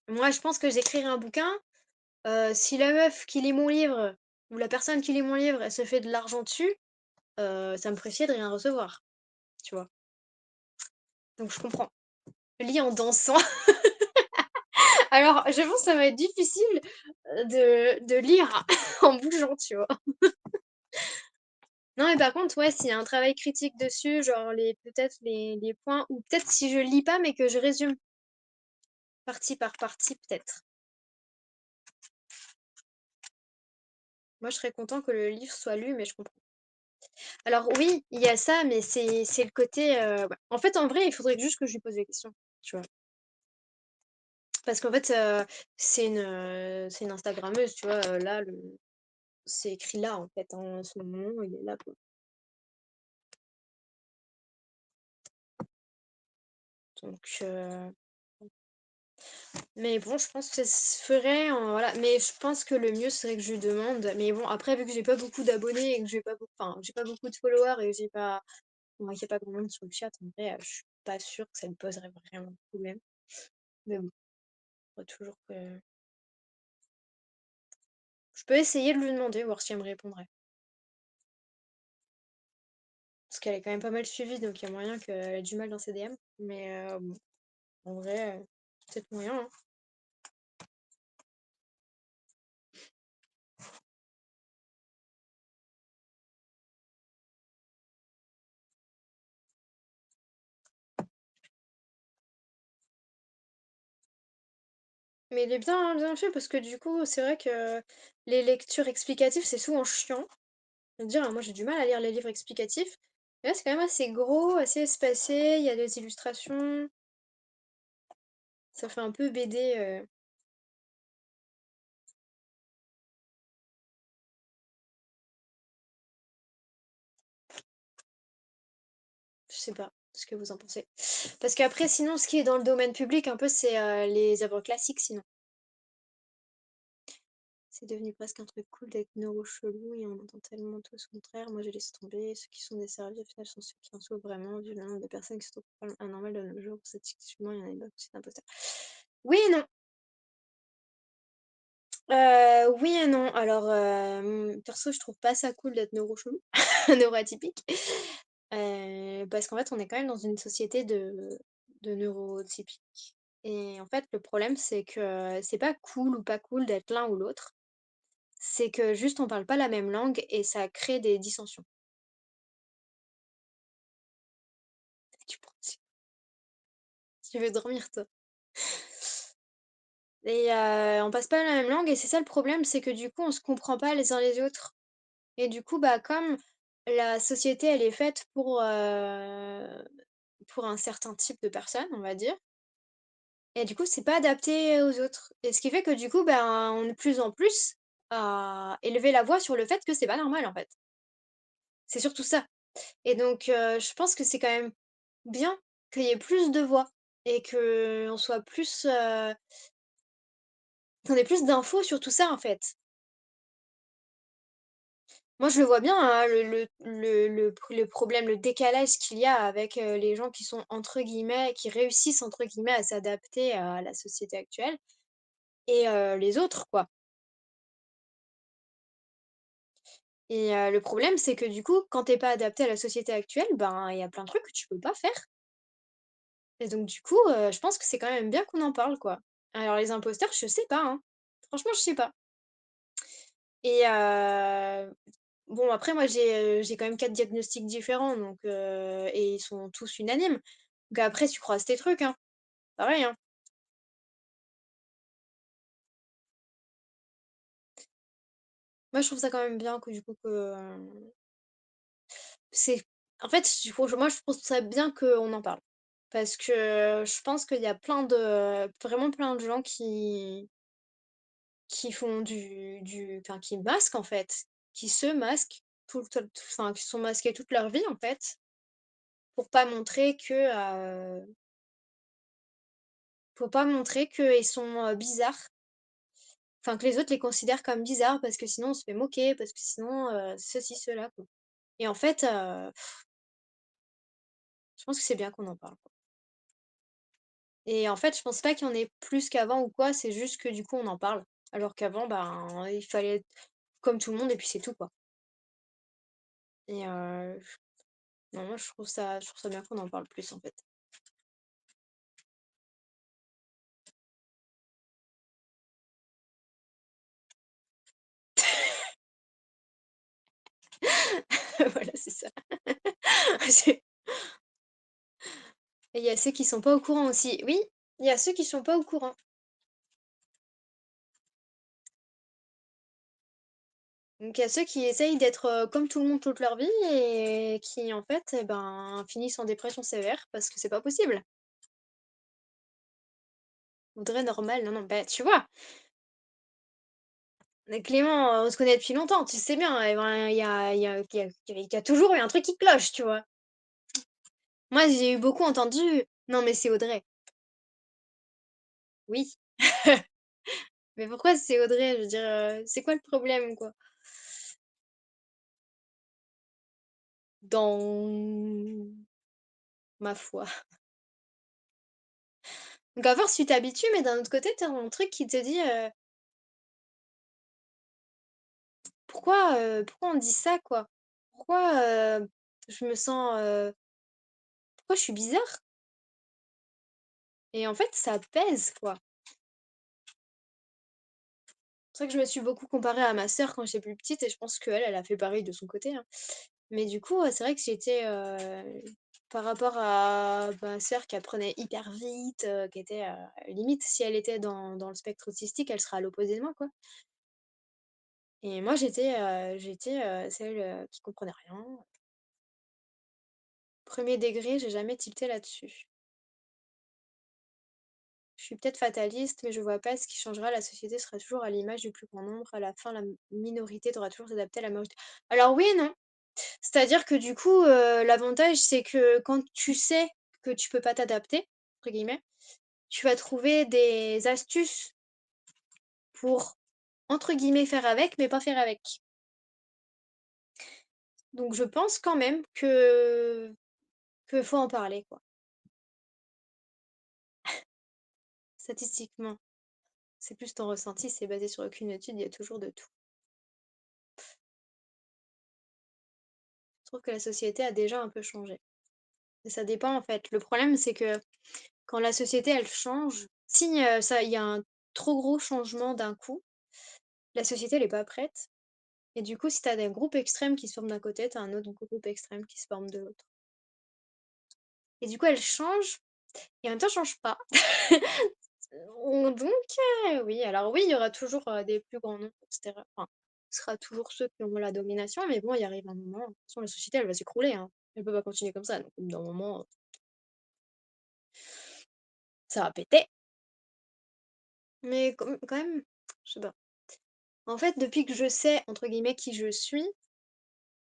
Moi, je pense que j'écrirais un bouquin, si la meuf qui lit mon livre ou la personne qui lit mon livre, elle se fait de l'argent dessus, ça me ferait chier de rien recevoir, tu vois? Donc je comprends. Lis en dansant. Alors, je pense que ça va être difficile, de lire en bougeant, tu vois? Non, mais par contre, ouais, s'il y a un travail critique dessus, genre les peut-être les points ou peut-être si je lis pas, mais que je résume partie par partie, peut-être. Moi, je serais content que le livre soit lu, mais je comprends. Alors oui, il y a ça, mais c'est le côté, bah, en fait, en vrai, il faudrait juste que je lui pose des questions, tu vois? Parce qu'en fait, c'est une instagrammeuse, tu vois? Là, le c'est écrit là, en fait, hein, son nom, il est là, quoi. Donc mais bon, je pense que ça se ferait en voilà, mais je pense que le mieux serait que je lui demande. Mais bon, après, vu que j'ai pas beaucoup d'abonnés et que j'ai pas beau enfin, j'ai pas beaucoup de followers et j'ai pas bon, qu'il y a pas grand monde sur le chat, en vrai, je suis pas sûre que ça me poserait vraiment de problème. Mais bon, faudrait toujours que je peux essayer de lui demander, voir si elle me répondrait. Parce qu'elle est quand même pas mal suivie, donc il y a moyen qu'elle ait du mal dans ses DM. Mais bon, en vrai, peut-être moyen, hein. Mais il est bien fait parce que du coup, c'est vrai que les lectures explicatives, c'est souvent chiant. Je veux dire, moi j'ai du mal à lire les livres explicatifs. Mais là, c'est quand même assez gros, assez espacé, il y a des illustrations. Ça fait un peu BD, je sais pas ce que vous en pensez. Parce qu'après, sinon, ce qui est dans le domaine public, un peu, c'est les œuvres classiques, sinon. C'est devenu presque un truc cool d'être neuro-chelou et on entend tellement tout ce contraire. Moi, j'ai laissé tomber. Ceux qui sont desservis, au final, sont ceux qui en souffrent vraiment, vu le nombre de personnes qui se trouvent anormales de nos jours. Statistiquement, il y en a une autre, c'est imposteur. Oui et non. Oui et non. Alors, perso, je trouve pas ça cool d'être neuro-chelou, neuroatypique. Parce qu'en fait, on est quand même dans une société de neurotypiques. Et en fait, le problème, c'est que c'est pas cool ou pas cool d'être l'un ou l'autre. C'est que juste on parle pas la même langue et ça crée des dissensions. Tu penses tu veux dormir toi? et on passe pas la même langue et c'est ça le problème, c'est que du coup, on se comprend pas les uns les autres et du coup, bah, comme la société, elle est faite pour un certain type de personnes, on va dire et du coup, c'est pas adapté aux autres et ce qui fait que du coup, ben, on est de plus en plus à élever la voix sur le fait que c'est pas normal, en fait. C'est surtout ça et donc je pense que c'est quand même bien qu'il y ait plus de voix et qu'on soit plus, qu'on ait plus d'infos sur tout ça, en fait. Moi, je le vois bien, hein, le problème, le décalage qu'il y a avec, les gens qui sont entre guillemets «qui réussissent» entre guillemets à s'adapter à la société actuelle et les autres, quoi et le problème, c'est que du coup, quand tu es pas adapté à la société actuelle, ben, il y a plein de trucs que tu peux pas faire et donc du coup, je pense que c'est quand même bien qu'on en parle, quoi. Alors les imposteurs, je sais pas, hein. Franchement, je sais pas et bon après moi j'ai quand même 4 diagnostics différents donc et ils sont tous unanimes. Donc après tu croises tes trucs, hein. Pareil, hein. Moi je trouve ça quand même bien que du coup que, c'est en fait, il faut moi je trouve ça bien qu'on en parle. Parce que je pense qu'il y a plein de vraiment plein de gens qui font enfin qui masquent en fait, qui se masquent tout le temps enfin qui sont masqués toute leur vie en fait, pour pas montrer pour pas montrer qu'ils sont, bizarres. Enfin que les autres les considèrent comme bizarres parce que sinon on se fait moquer, parce que sinon, ceci, cela, quoi. Et en fait, je pense que c'est bien qu'on en parle, quoi. Et en fait, je pense pas qu'il y en ait plus qu'avant ou quoi, c'est juste que du coup on en parle. Alors qu'avant, ben, il fallait être comme tout le monde et puis c'est tout, quoi. Et non, moi je trouve ça bien qu'on en parle plus, en fait. Voilà, c'est ça. C'est et il y a ceux qui sont pas au courant aussi. Oui, il y a ceux qui sont pas au courant. Donc il y a ceux qui essayent d'être, comme tout le monde toute leur vie et qui en fait, et ben, finissent en dépression sévère parce que c'est pas possible. Audrey normal, non, non, bah, tu vois? Clément, on se connaît depuis longtemps, tu sais bien, et ben, il y a toujours eu un truc qui cloche, tu vois? Moi, j'ai eu beaucoup entendu: «Non mais c'est Audrey». Oui, mais pourquoi c'est Audrey? Je veux dire, c'est quoi le problème, quoi? Dans ma foi. Donc à force tu t'habitues, mais d'un autre côté, tu as un truc qui te dit, pourquoi on dit ça, quoi? Pourquoi, je me sens, pourquoi je suis bizarre? Et en fait, ça pèse, quoi. C'est vrai que je me suis beaucoup comparée à ma sœur quand j'étais plus petite et je pense qu'elle, elle a fait pareil de son côté, hein. Mais du coup, c'est vrai que j'étais, par rapport à ma sœur qui apprenait hyper vite, qui était, limite si elle était dans le spectre autistique, elle serait à l'opposé de moi, quoi. Et moi j'étais, celle, qui comprenait rien. Premier degré, j'ai jamais tilté là-dessus. Je suis peut-être fataliste, mais je vois pas ce qui changera. La société sera toujours à l'image du plus grand nombre. À la fin, la minorité devra toujours s'adapter à la majorité. Alors oui et non. C'est-à-dire que du coup, l'avantage, c'est que quand tu sais que tu peux pas «t'adapter», entre guillemets, tu vas trouver des astuces pour, entre guillemets, «faire avec», mais pas faire avec. Donc je pense quand même que faut en parler, quoi. Statistiquement, c'est plus ton ressenti, c'est basé sur aucune étude, il y a toujours de tout. Je trouve que la société a déjà un peu changé. Et ça dépend en fait. Le problème, c'est que quand la société, elle change, si, ça il y a un trop gros changement d'un coup, la société, elle est pas prête et du coup, si tu as des groupes extrêmes qui se forment d'un côté, tu as un autre groupe extrême qui se forme de l'autre et du coup, elle change et en même temps, elle change pas. Oui, alors oui, il y aura toujours, des plus grands nombres et cetera. Enfin, ce sera toujours ceux qui auront la domination, mais bon, il arrive un moment, de toute façon la société elle va s'écrouler, hein. Elle peut pas continuer comme ça, donc au bout d'un moment, ça va péter. Mais quand même, je sais pas. En fait, depuis que je sais, entre guillemets, «qui je suis»,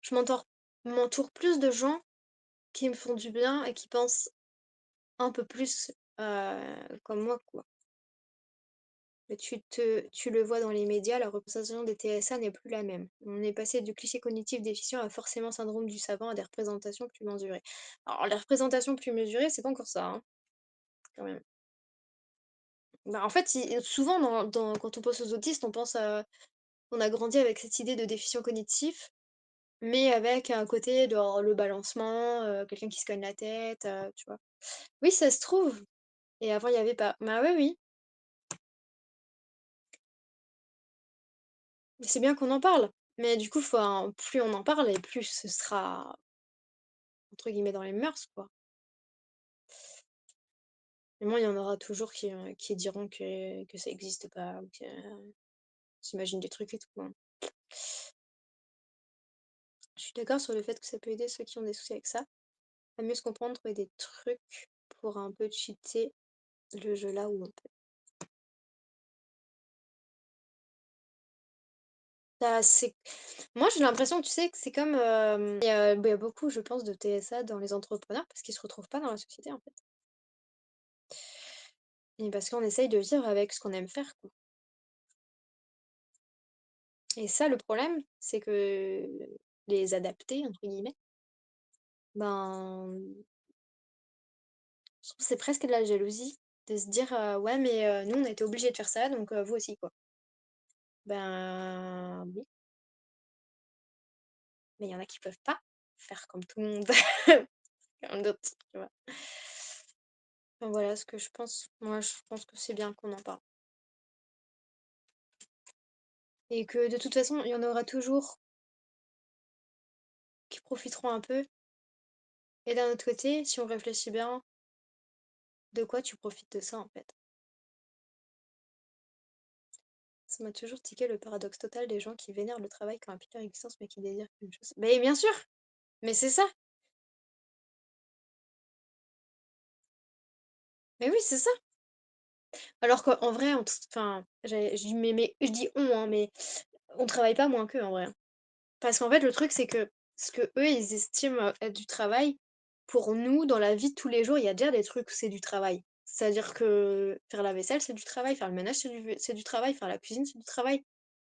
je m'entoure plus de gens qui me font du bien et qui pensent un peu plus, comme moi, quoi. Mais tu le vois dans les médias, la représentation des TSA n'est plus la même. On est passé du cliché cognitif déficient à forcément syndrome du savant à des représentations plus mesurées. Alors les représentations plus mesurées, c'est pas encore ça, hein, quand même. Bah, en fait, souvent quand on pense aux autistes, on pense à on a grandi avec cette idée de déficient cognitif, mais avec un côté genre le balancement, quelqu'un qui se cogne la tête, tu vois? Oui, ça se trouve et avant il y avait pas. Bah, oui, oui, c'est bien qu'on en parle, mais du coup, faut un plus on en parle et plus ce sera entre guillemets «dans les mœurs», quoi. Mais bon, il y en aura toujours qui diront que ça existe pas ou que s'imaginent des trucs et tout, hein. Je suis d'accord sur le fait que ça peut aider ceux qui ont des soucis avec ça, à mieux se comprendre, trouver des trucs pour un peu cheater le jeu là où on peut. Bah, c'est moi j'ai l'impression, tu sais, que c'est comme, il y a beaucoup, je pense, de TSA dans les entrepreneurs parce qu'ils se retrouvent pas dans la société, en fait et parce qu'on essaye de vivre avec ce qu'on aime faire, quoi et ça, le problème, c'est que les «adaptés» entre guillemets, ben, je trouve que c'est presque de la jalousie de se dire, «Ouais, mais nous, on a été obligés de faire ça, donc vous aussi, quoi». Ben, oui, mais il y en a qui peuvent pas faire comme tout le monde, quelqu'un d'autre, tu vois? Enfin, voilà ce que je pense. Moi, je pense que c'est bien qu'on en parle et que de toute façon, il y en aura toujours qui profiteront un peu et d'un autre côté, si on réfléchit bien, de quoi tu profites de ça, en fait? Ça m'a toujours tiqué le paradoxe total des gens qui vénèrent le travail comme un pilier d'existence mais qui désirent qu'une chose mais bien sûr! Mais c'est ça! Mais oui, c'est ça! Alors qu'en vrai, enfin, je dis je dis «on», hein, mais on travaille pas moins qu'eux, en vrai, hein. Parce qu'en fait, le truc, c'est que ce que eux ils estiment, être du travail, pour nous, dans la vie de tous les jours, il y a déjà des trucs, c'est du travail. C'est-à-dire que faire la vaisselle, c'est du travail, faire le ménage, c'est du travail, faire la cuisine, c'est du travail.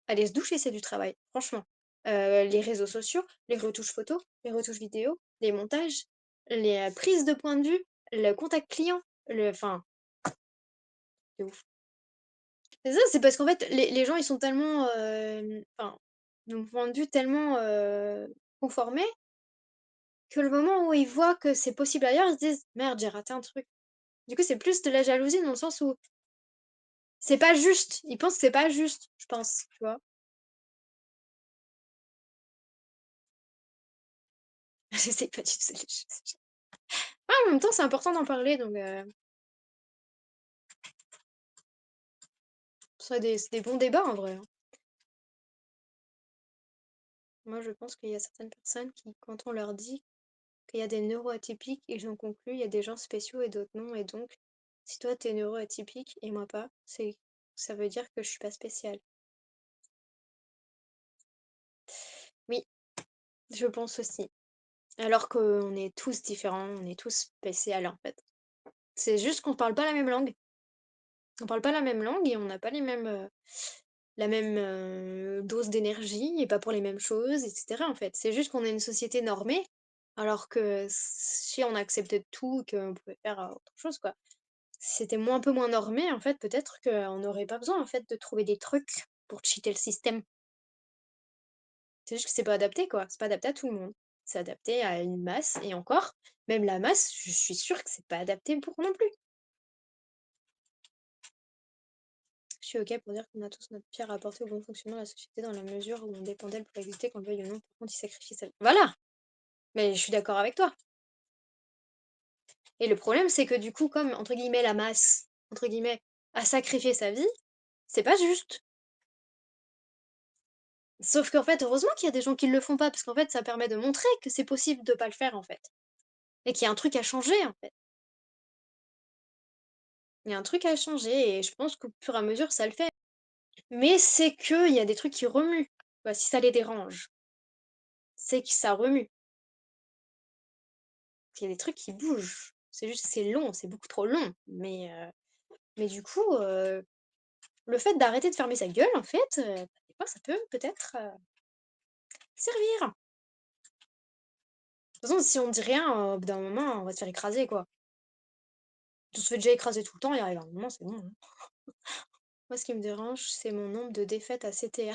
Aller se doucher, c'est du travail, franchement. Les réseaux sociaux, les retouches photos, les retouches vidéo, les montages, les, prises de point de vue, le contact client, enfin, c'est ouf. C'est ça, c'est parce qu'en fait, les gens, ils sont tellement, enfin, de mon point de vue, tellement, conformés, que le moment où ils voient que c'est possible ailleurs, ils se disent: «Merde, j'ai raté un truc». Du coup, c'est plus de la jalousie dans le sens où c'est pas juste. Ils pensent que c'est pas juste, je pense, tu vois? Je sais pas du tout, ouais, en même temps, c'est important d'en parler donc c'est des bons débats en vrai, hein. Moi, je pense qu'il y a certaines personnes qui, quand on leur dit qu'il y a des neuroatypiques, ils ont conclu: «Il y a des gens spéciaux et d'autres non et donc si toi, tu es neuroatypique et moi pas, ça veut dire que je suis pas spéciale». Oui, je pense aussi. Alors qu'on est tous différents, on est tous spécial, en fait. C'est juste qu'on parle pas la même langue. On parle pas la même langue et on n'a pas la même, dose d'énergie et pas pour les mêmes choses et cetera, en fait. C'est juste qu'on est une société normée, alors que si on acceptait tout, qu'on pouvait faire, autre chose, quoi. Si c'était un peu moins normé, en fait, peut-être qu'on n'aurait pas besoin, en fait, de trouver des trucs pour cheater le système. C'est juste que c'est pas adapté, quoi. C'est pas adapté à tout le monde. C'est adapté à une masse et encore, même la masse, je suis sûre que c'est pas adapté pour non plus. Je suis OK pour dire qu'on a tous notre pierre à apporter au bon fonctionnement de la société dans la mesure où on dépend d'elle pour exister, qu'on le veuille ou non. Par contre, il sacrifie sa vie. Voilà! Mais je suis d'accord avec toi. Et le problème, c'est que du coup, comme, entre guillemets, «la masse», entre guillemets, à sacrifier sa vie, c'est pas juste. Sauf qu'en fait, heureusement qu'il y a des gens qui le font pas, parce qu'en fait, ça permet de montrer que c'est possible de pas le faire, en fait. Et qu'il y a un truc à changer, en fait. Il y a un truc à changer et je pense qu'au fur et à mesure, ça le fait. Mais c'est qu'il y a des trucs qui remuent. Bah, si ça les dérange, c'est que ça remue. Il y a des trucs qui bougent. C'est juste que c'est long, c'est beaucoup trop long. Mais du coup, le fait d'arrêter de fermer sa gueule, en fait, des fois, ça peut peut-être, servir. De toute façon, si on dit rien, au bout d'un moment, on va se faire écraser, quoi. On se fait déjà écraser tout le temps, il arrive un moment, c'est bon, hein. Moi, ce qui me dérange, c'est mon nombre de défaites à CTR.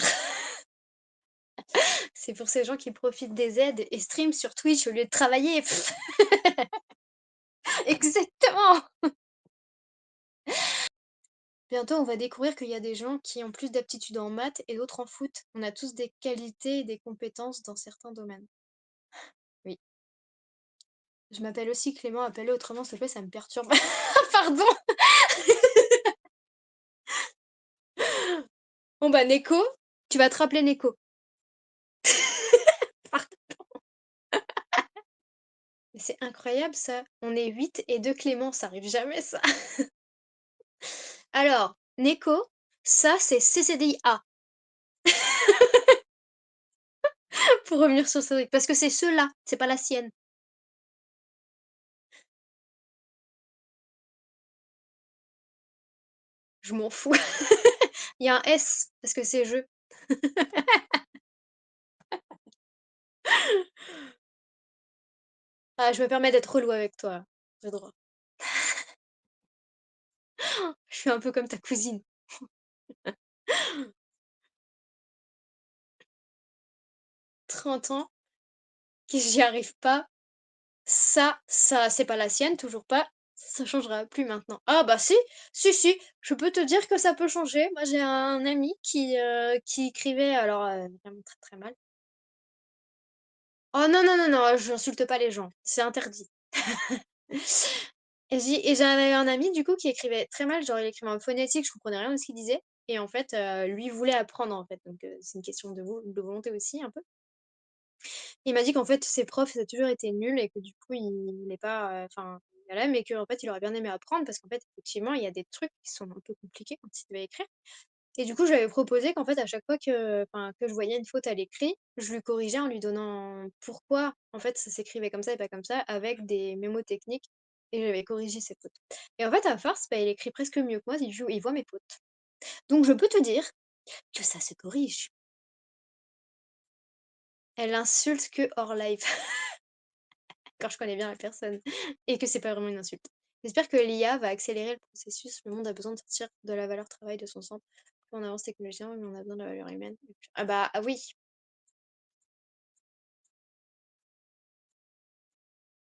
C'est pour ces gens qui profitent des aides et streament sur Twitch au lieu de travailler. Exactement! Bientôt, on va découvrir qu'il y a des gens qui ont plus d'aptitudes en maths et d'autres en foot. On a tous des qualités et des compétences dans certains domaines. Oui. Je m'appelle aussi Clément, appelle autrement, s'il te plaît, ça me perturbe. Pardon! Bon bah Neko, tu vas te rappeler Neko. Mais c'est incroyable ça. On est 8 et 2 Clément, ça arrive jamais ça. Alors, Neko, ça c'est CCDIA, pour revenir sur ce truc, parce que c'est ceux-là, c'est pas la sienne. Je m'en fous. Il y a un S, parce que c'est «je». Ah, je me permets d'être relou avec toi, j'ai le droit. Je suis un peu comme ta cousine. 30 ans, que j'y arrive pas. Ça, c'est pas la sienne, toujours pas. Ça changera plus maintenant. Ah bah si, si, si, je peux te dire que ça peut changer. Moi, j'ai un ami qui écrivait, alors, vraiment très, très mal. Oh non, non, non, non, j'insulte pas les gens, c'est interdit. Et j'avais un ami du coup qui écrivait très mal, genre il écrivait en phonétique, je comprenais rien de ce qu'il disait. Et en fait, lui voulait apprendre en fait, donc c'est une question de volonté aussi un peu. Il m'a dit qu'en fait ses profs, ça a toujours été nul et que du coup il est pas, enfin voilà, mais qu'en fait il aurait bien aimé apprendre parce qu'en fait effectivement il y a des trucs qui sont un peu compliqués quand il devait écrire. Et du coup je lui avais proposé qu'en fait à chaque fois que je voyais une faute à l'écrit, je lui corrigeais en lui donnant pourquoi en fait ça s'écrivait comme ça et pas comme ça avec des mémotechniques et j'avais corrigé ses fautes. Et en fait à force, bah, il écrit presque mieux que moi, il voit mes fautes. Donc je peux te dire que ça se corrige. Elle insulte que hors live. Quand je connais bien la personne et que c'est pas vraiment une insulte. J'espère que l'IA va accélérer le processus. Le monde a besoin de sortir de la valeur travail de son centre. Plus on avance technologiquement, mais on a besoin de la valeur humaine. Ah bah ah oui,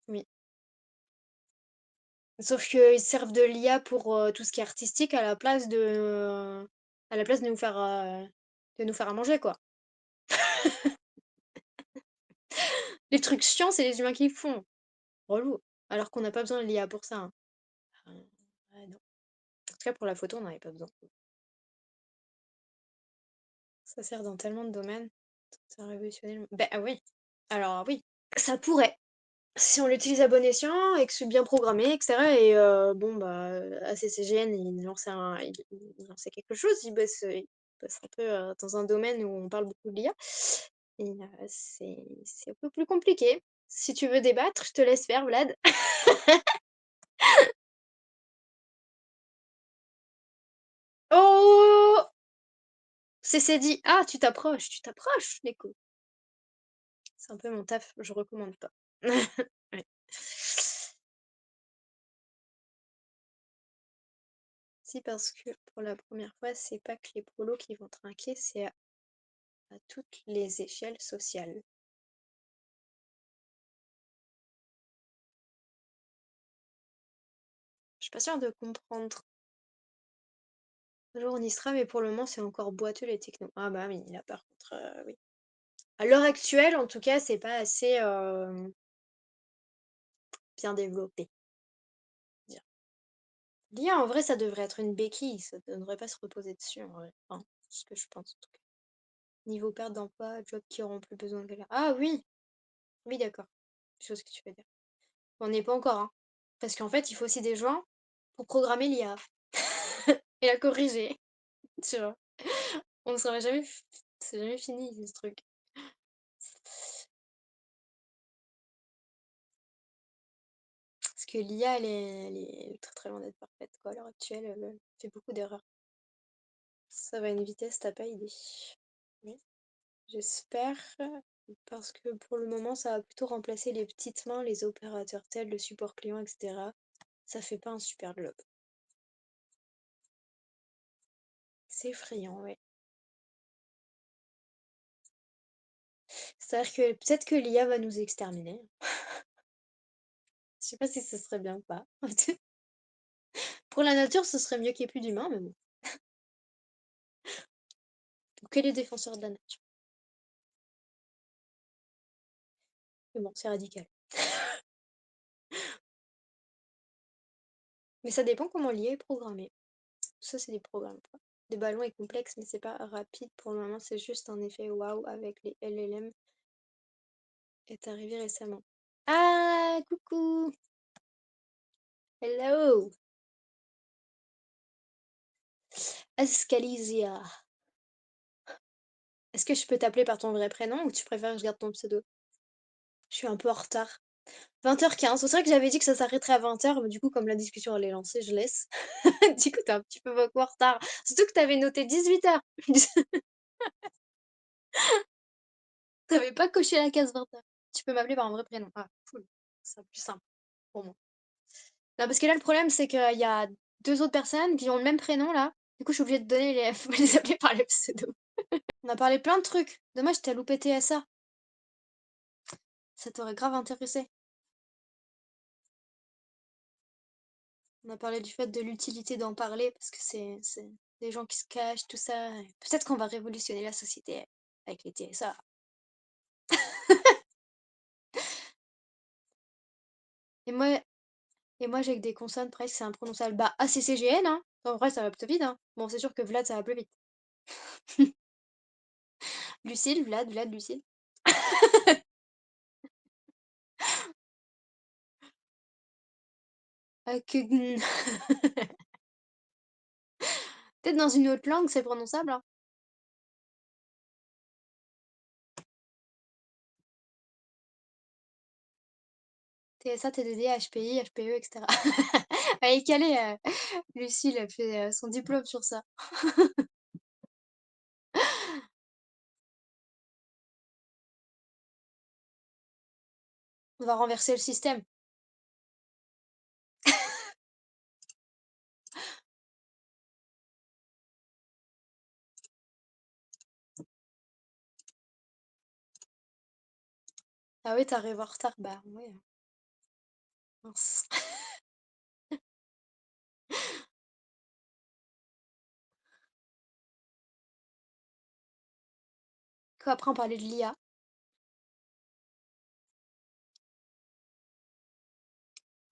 oui. Sauf qu'ils servent de l'IA pour tout ce qui est artistique à la place de nous faire à manger, quoi. Les trucs chiants, c'est les humains qui le font. Relou. Alors qu'on n'a pas besoin de l'IA pour ça, hein. Ouais, non. En tout cas, pour la photo, on n'en avait pas besoin. Ça sert dans tellement de domaines. Ça a révolutionné le bah, ah oui. Alors oui, ça pourrait, si on l'utilise à bon escient et que c'est bien programmé et cetera et bon, bah, ACCGN, il lançait quelque chose, il bosse un peu, dans un domaine où on parle beaucoup de l'IA et c'est un peu plus compliqué. Si tu veux débattre, je te laisse faire, Vlad. Oh! C'est dit. Ah, tu t'approches, Neko. C'est un peu mon taf, je recommande pas. Ouais. Si, parce que pour la première fois, c'est pas que les prolos qui vont trinquer, c'est à toutes les échelles sociales. Je suis pas sûre de comprendre. Un jour on y sera, mais pour le moment, c'est encore boiteux les technos. Ah bah oui, là par contre, oui. À l'heure actuelle, en tout cas, c'est pas assez bien développé, on va dire. L'IA, en vrai, ça devrait être une béquille, ça ne devrait pas se reposer dessus, en vrai. Enfin, c'est ce que je pense, en tout cas. Niveau perte d'emploi, jobs qui auront plus besoin de l'IA. Ah oui! Oui, d'accord. Je vois ce que tu veux dire. On n'y est pas encore, hein. Parce qu'en fait, il faut aussi des gens pour programmer l'IA et la corriger, tu vois? On ne sera jamais c'est jamais fini, ce truc. Parce que l'IA, elle est très, très loin d'être parfaite, quoi. À l'heure actuelle, elle fait beaucoup d'erreurs. Ça va à une vitesse, tu pas idée. Oui, j'espère, parce que pour le moment, ça va plutôt remplacer les petites mains, les opérateurs tels le support client, et cetera. Ça fait pas un super job. C'est effrayant, ouais. C'est-à-dire que peut-être que l'IA va nous exterminer. Je sais pas si ce serait bien ou pas. Pour la nature, ce serait mieux qu'il y ait plus d'humains, mais bon. Que les défenseurs de la nature. Mais bon, c'est radical. Mais ça dépend comment l'IA est programmée. Ça, c'est des programmes, quoi. Des ballons est complexe, mais c'est pas rapide pour le moment, c'est juste un effet waouh avec les LLM est arrivé récemment. Ah, coucou! Hello! Ascalisia. Est-ce que je peux t'appeler par ton vrai prénom ou tu préfères que je garde ton pseudo? Je suis un peu en retard. 20h15. C'est vrai que j'avais dit que ça s'arrêterait à 20h, mais du coup, comme la discussion elle est lancée, je laisse. Du coup, t'es un petit peu beaucoup en retard. Surtout que t'avais noté 18h. T'avais pas coché la case 20h. Tu peux m'appeler par un vrai prénom. Ah, cool. C'est plus simple pour moi. Non, parce que là, le problème, c'est qu'il y a deux autres personnes qui ont le même prénom, là. Du coup, je suis obligée de donner les appeler par les pseudos. On a parlé plein de trucs. Dommage, t'as loupé TSA. Ça t'aurait grave intéressé. On a parlé du fait de l'utilité d'en parler, parce que c'est des gens qui se cachent, tout ça. Peut-être qu'on va révolutionner la société avec les TSA. Et moi, et moi j'ai que des consonnes presque, c'est imprononçable. Bah, ACCGN, hein. En vrai, ça va plutôt vite, hein. Bon, c'est sûr que Vlad, ça va plus vite. Lucille, Vlad, Vlad, Lucille. Que... Peut-être dans une autre langue, c'est prononçable, hein. TSA, TDD, HPI, HPE, etc. Elle est calée, Lucille a fait son diplôme sur ça. On va renverser le système. Ah oui, t'arrives en retard. Bah ouais, mince. Quoi, après on parlait de l'IA.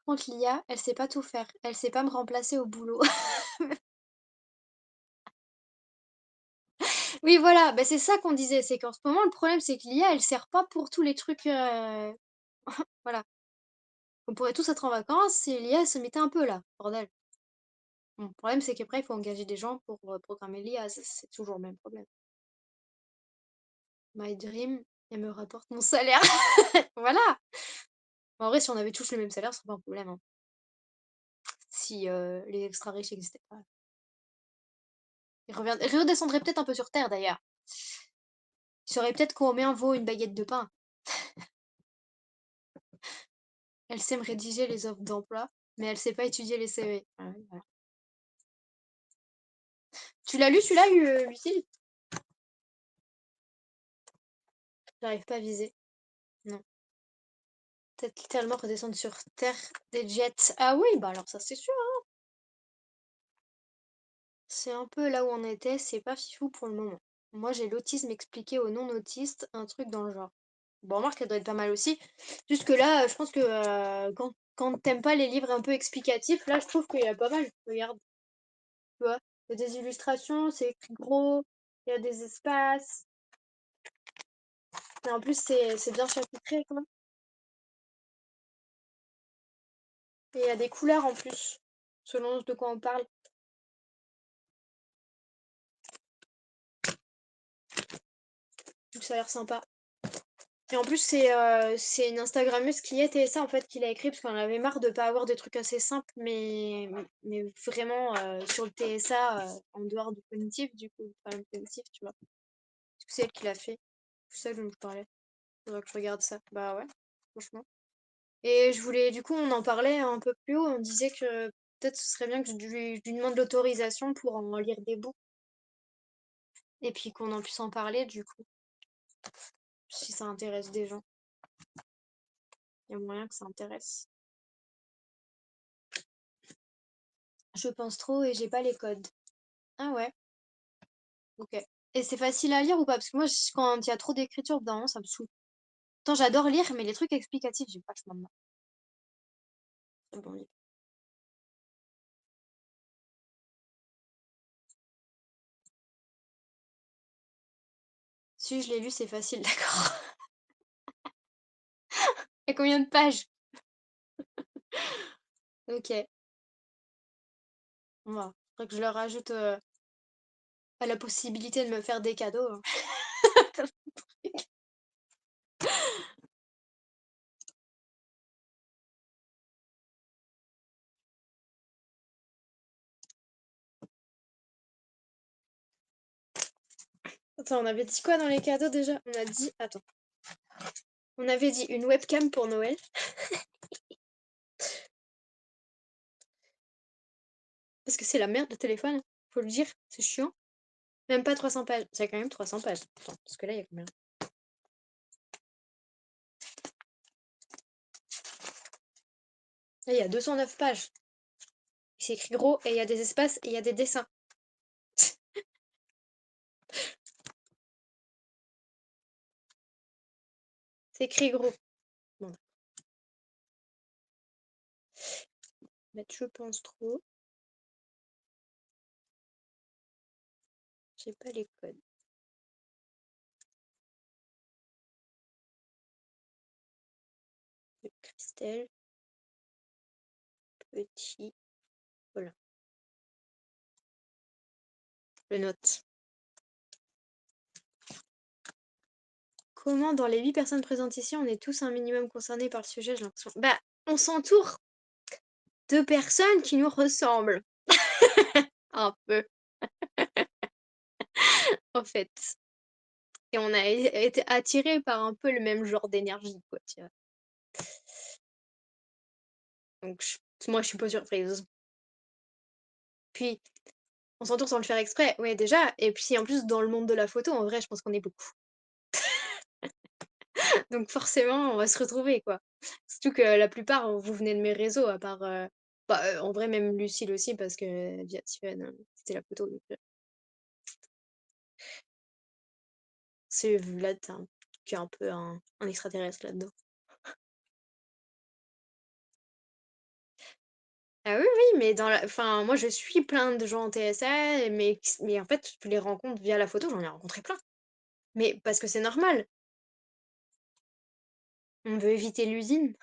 Par contre, l'IA, elle sait pas tout faire. Elle sait pas me remplacer au boulot. Oui, voilà, bah, c'est ça qu'on disait, c'est qu'en ce moment, le problème, c'est que l'IA, elle sert pas pour tous les trucs, voilà. On pourrait tous être en vacances si l'IA se mettait un peu là, bordel. Bon, le problème, c'est qu'après, il faut engager des gens pour programmer l'IA, c'est toujours le même problème. My dream, elle me rapporte mon salaire. Voilà. En vrai, si on avait tous le même salaire, ce serait pas un problème, hein. Si les extra riches n'existaient pas. Ils redescendraient peut-être un peu sur Terre d'ailleurs. Ils sauraient peut-être combien vaut une baguette de pain. Elle sait me rédiger les offres d'emploi, mais elle sait pas étudier les CV. Ah oui, voilà. Tu l'as lu celui-là, Lucille? J'arrive pas à viser. Non. Peut-être littéralement redescendre sur Terre des jets. Ah oui, bah alors ça c'est sûr. C'est un peu là où on était, c'est pas fifou pour le moment. Moi j'ai l'autisme expliqué aux non-autistes, un truc dans le genre. Bon, remarque, elle doit être pas mal aussi. Juste que là, je pense que quand t'aimes pas les livres un peu explicatifs, là, je trouve qu'il y a pas mal. Regarde, tu vois, il y a des illustrations, c'est écrit gros, il y a des espaces. Et en plus, c'est bien chapitré, quoi. Et il y a des couleurs en plus, selon de quoi on parle. Donc ça a l'air sympa. Et en plus, c'est une Instagrammeuse qui est TSA en fait qui l'a écrit parce qu'on avait marre de pas avoir des trucs assez simples, mais vraiment sur le TSA, en dehors du cognitif, du coup, enfin, le cognitif, tu vois. Parce que c'est elle qui l'a fait. C'est ça dont je parlais. Faudrait que je regarde ça. Bah ouais, franchement. Et je voulais, du coup, on en parlait un peu plus haut, on disait que peut-être ce serait bien que je lui demande l'autorisation pour en lire des bouts et puis qu'on en puisse en parler, du coup, si ça intéresse des gens. Il y a moyen que ça intéresse. Je pense trop et j'ai pas les codes. Ah ouais, ok. Et c'est facile à lire ou pas? Parce que moi, quand il y a trop d'écriture, au bout d'un moment, ça me saoule. Pourtant, j'adore lire, mais les trucs explicatifs, j'ai pas vachement de mal. C'est bon, oui. Si je l'ai lu, c'est facile, d'accord. Et combien de pages? Ok, on va. Faudrait que je leur rajoute à la possibilité de me faire des cadeaux, hein. Attends, on avait dit quoi dans les cadeaux déjà? On a dit, attends, on avait dit une webcam pour Noël. Parce que c'est la merde de téléphone, faut le dire, c'est chiant. Même pas 300 pages. C'est quand même 300 pages. Attends, parce que là, il y a combien? Là, il y a 209 pages. C'est écrit gros et il y a des espaces et il y a des dessins. C'est écrit gros. Bon, mettre je pense trop. J'ai pas les codes. De Christelle, petit. Voilà, je note. Comment dans les 8 personnes présentes ici, on est tous un minimum concernés par le sujet, j'ai l'impression. Bah, on s'entoure de personnes qui nous ressemblent. Un peu, en fait. Et on a été attirés par un peu le même genre d'énergie, quoi, tu vois. Donc, moi, je suis pas surprise. Puis, on s'entoure sans le faire exprès, ouais, déjà. Et puis, en plus, dans le monde de la photo, en vrai, je pense qu'on est beaucoup. Donc, forcément, on va se retrouver, quoi. Surtout que la plupart, vous venez de mes réseaux, à part. Bah, en vrai, même Lucille aussi, parce que via Tiffen, c'était la photo. Donc, c'est Vlad qui est un peu un extraterrestre là-dedans. Ah oui, oui, mais enfin, moi, je suis plein de gens en TSA, mais en fait, je les rencontre via la photo, j'en ai rencontré plein. Mais parce que c'est normal, on veut éviter l'usine.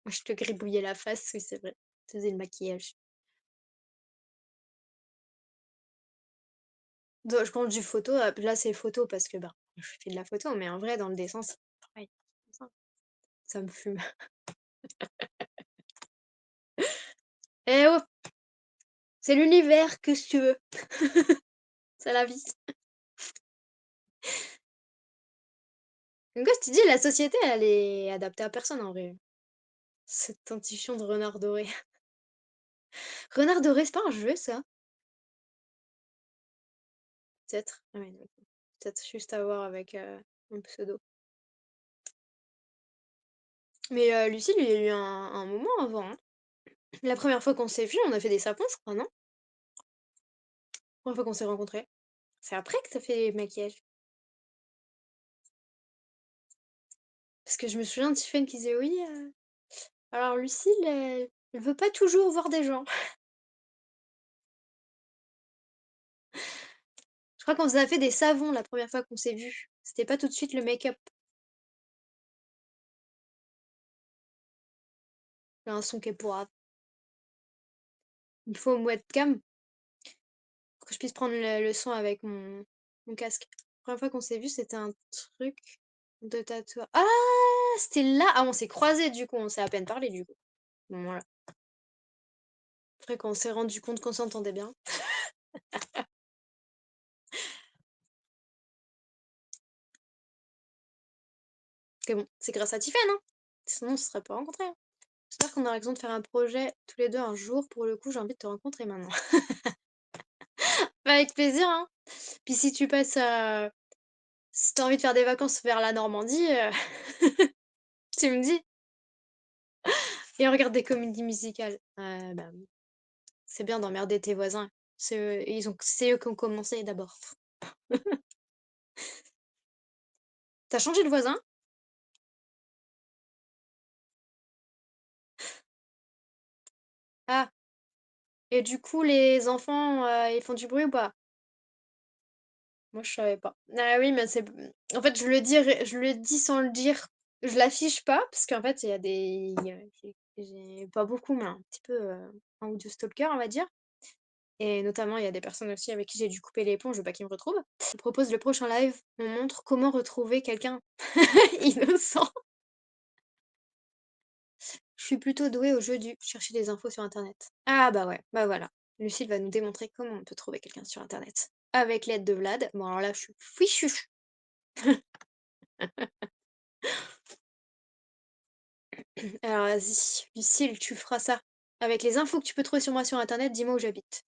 Moi, je te gribouillais la face, oui, c'est vrai. Je faisais le maquillage. Donc, je compte du photo, là, c'est photo parce que bah, je fais de la photo, mais en vrai, dans le dessin, c'est pareil. Ça me fume. Eh oh, c'est l'univers, que tu veux? C'est la vie. Donc, quoi, je te dis, la société, elle est adaptée à personne en vrai. Cette dentition de renard doré. Renard doré, c'est pas un jeu, ça? Peut-être. Ah ouais, non. Peut-être juste à voir avec un pseudo. Mais Lucille, il y a eu un moment avant, hein. La première fois qu'on s'est vu, on a fait des sapins, je crois, non? La première fois qu'on s'est rencontrés. C'est après que t'as fait le maquillage. Parce que je me souviens de Tiffen qui disait oui. Alors Lucille, elle veut pas toujours voir des gens. Je crois qu'on nous a fait des savons la première fois qu'on s'est vus. C'était pas tout de suite le make-up. J'ai un son qui est pourrave. Il faut une webcam pour que je puisse prendre le son avec mon casque. La première fois qu'on s'est vus, c'était un truc de tatouage. Ah! C'était là! Ah, on s'est croisés du coup, on s'est à peine parlé du coup. Bon, voilà. Après, quand on s'est rendu compte qu'on s'entendait bien. C'est bon, c'est grâce à Tiffen, hein! Sinon, on se serait pas rencontrés, hein. J'espère qu'on aura l'occasion de faire un projet tous les deux un jour. Pour le coup, j'ai envie de te rencontrer maintenant. Bah, avec plaisir, hein. Puis si tu passes si t'as envie de faire des vacances vers la Normandie, tu me dis. Et on regarde des comédies musicales. Bah, c'est bien d'emmerder tes voisins. C'est eux qui ont commencé d'abord. T'as changé de voisin? Ah, et du coup, les enfants, ils font du bruit ou pas? Moi, je savais pas. Ah oui, mais c'est en fait, je le dis sans le dire. Je l'affiche pas parce qu'en fait, il y a des il y a j'ai pas beaucoup, mais un petit peu, 1 ou 2 stalkers, on va dire. Et notamment, il y a des personnes aussi avec qui j'ai dû couper les ponts, je veux pas qu'ils me retrouvent. Je propose le prochain live, on montre comment retrouver quelqu'un innocent. Je suis plutôt douée au jeu du chercher des infos sur internet. Ah bah ouais, bah voilà. Lucille va nous démontrer comment on peut trouver quelqu'un sur internet. Avec l'aide de Vlad. Bon alors là, je suis fichue. Alors vas-y, Lucille, tu feras ça. Avec les infos que tu peux trouver sur moi sur internet, dis-moi où j'habite.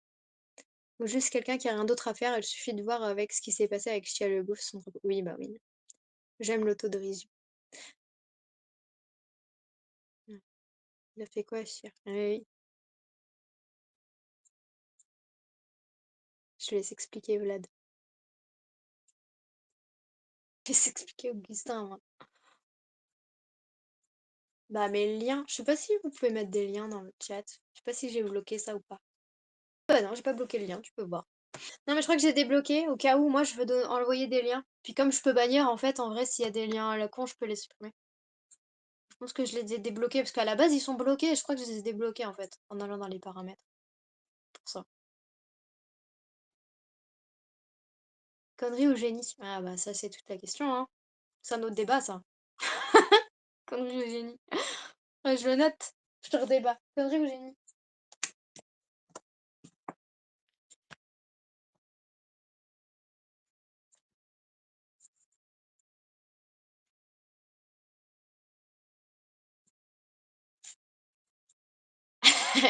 Ou juste quelqu'un qui a rien d'autre à faire, il suffit de voir avec ce qui s'est passé avec Shia LaBeouf, son truc. Oui, bah oui. J'aime l'autodérision. Ouais. Il a fait quoi, Shia? Ah oui, je te laisse expliquer, Vlad. Je laisse expliquer Augustin, moi. Bah mes liens, je sais pas si vous pouvez mettre des liens dans le chat. Je sais pas si j'ai bloqué ça ou pas. Bah non, j'ai pas bloqué le lien, tu peux voir. Non mais je crois que j'ai débloqué au cas où moi je veux envoyer des liens. Puis comme je peux bannir en fait, en vrai s'il y a des liens à la con, je peux les supprimer. Je pense que je les ai débloqués parce qu'à la base ils sont bloqués et je crois que je les ai débloqués en fait en allant dans les paramètres. Pour ça. Connerie ou génie? Ah bah ça c'est toute la question hein. C'est un autre débat ça. Connerie ou génie? Ouais, je le note. Je te redébat. Connerie ou génie?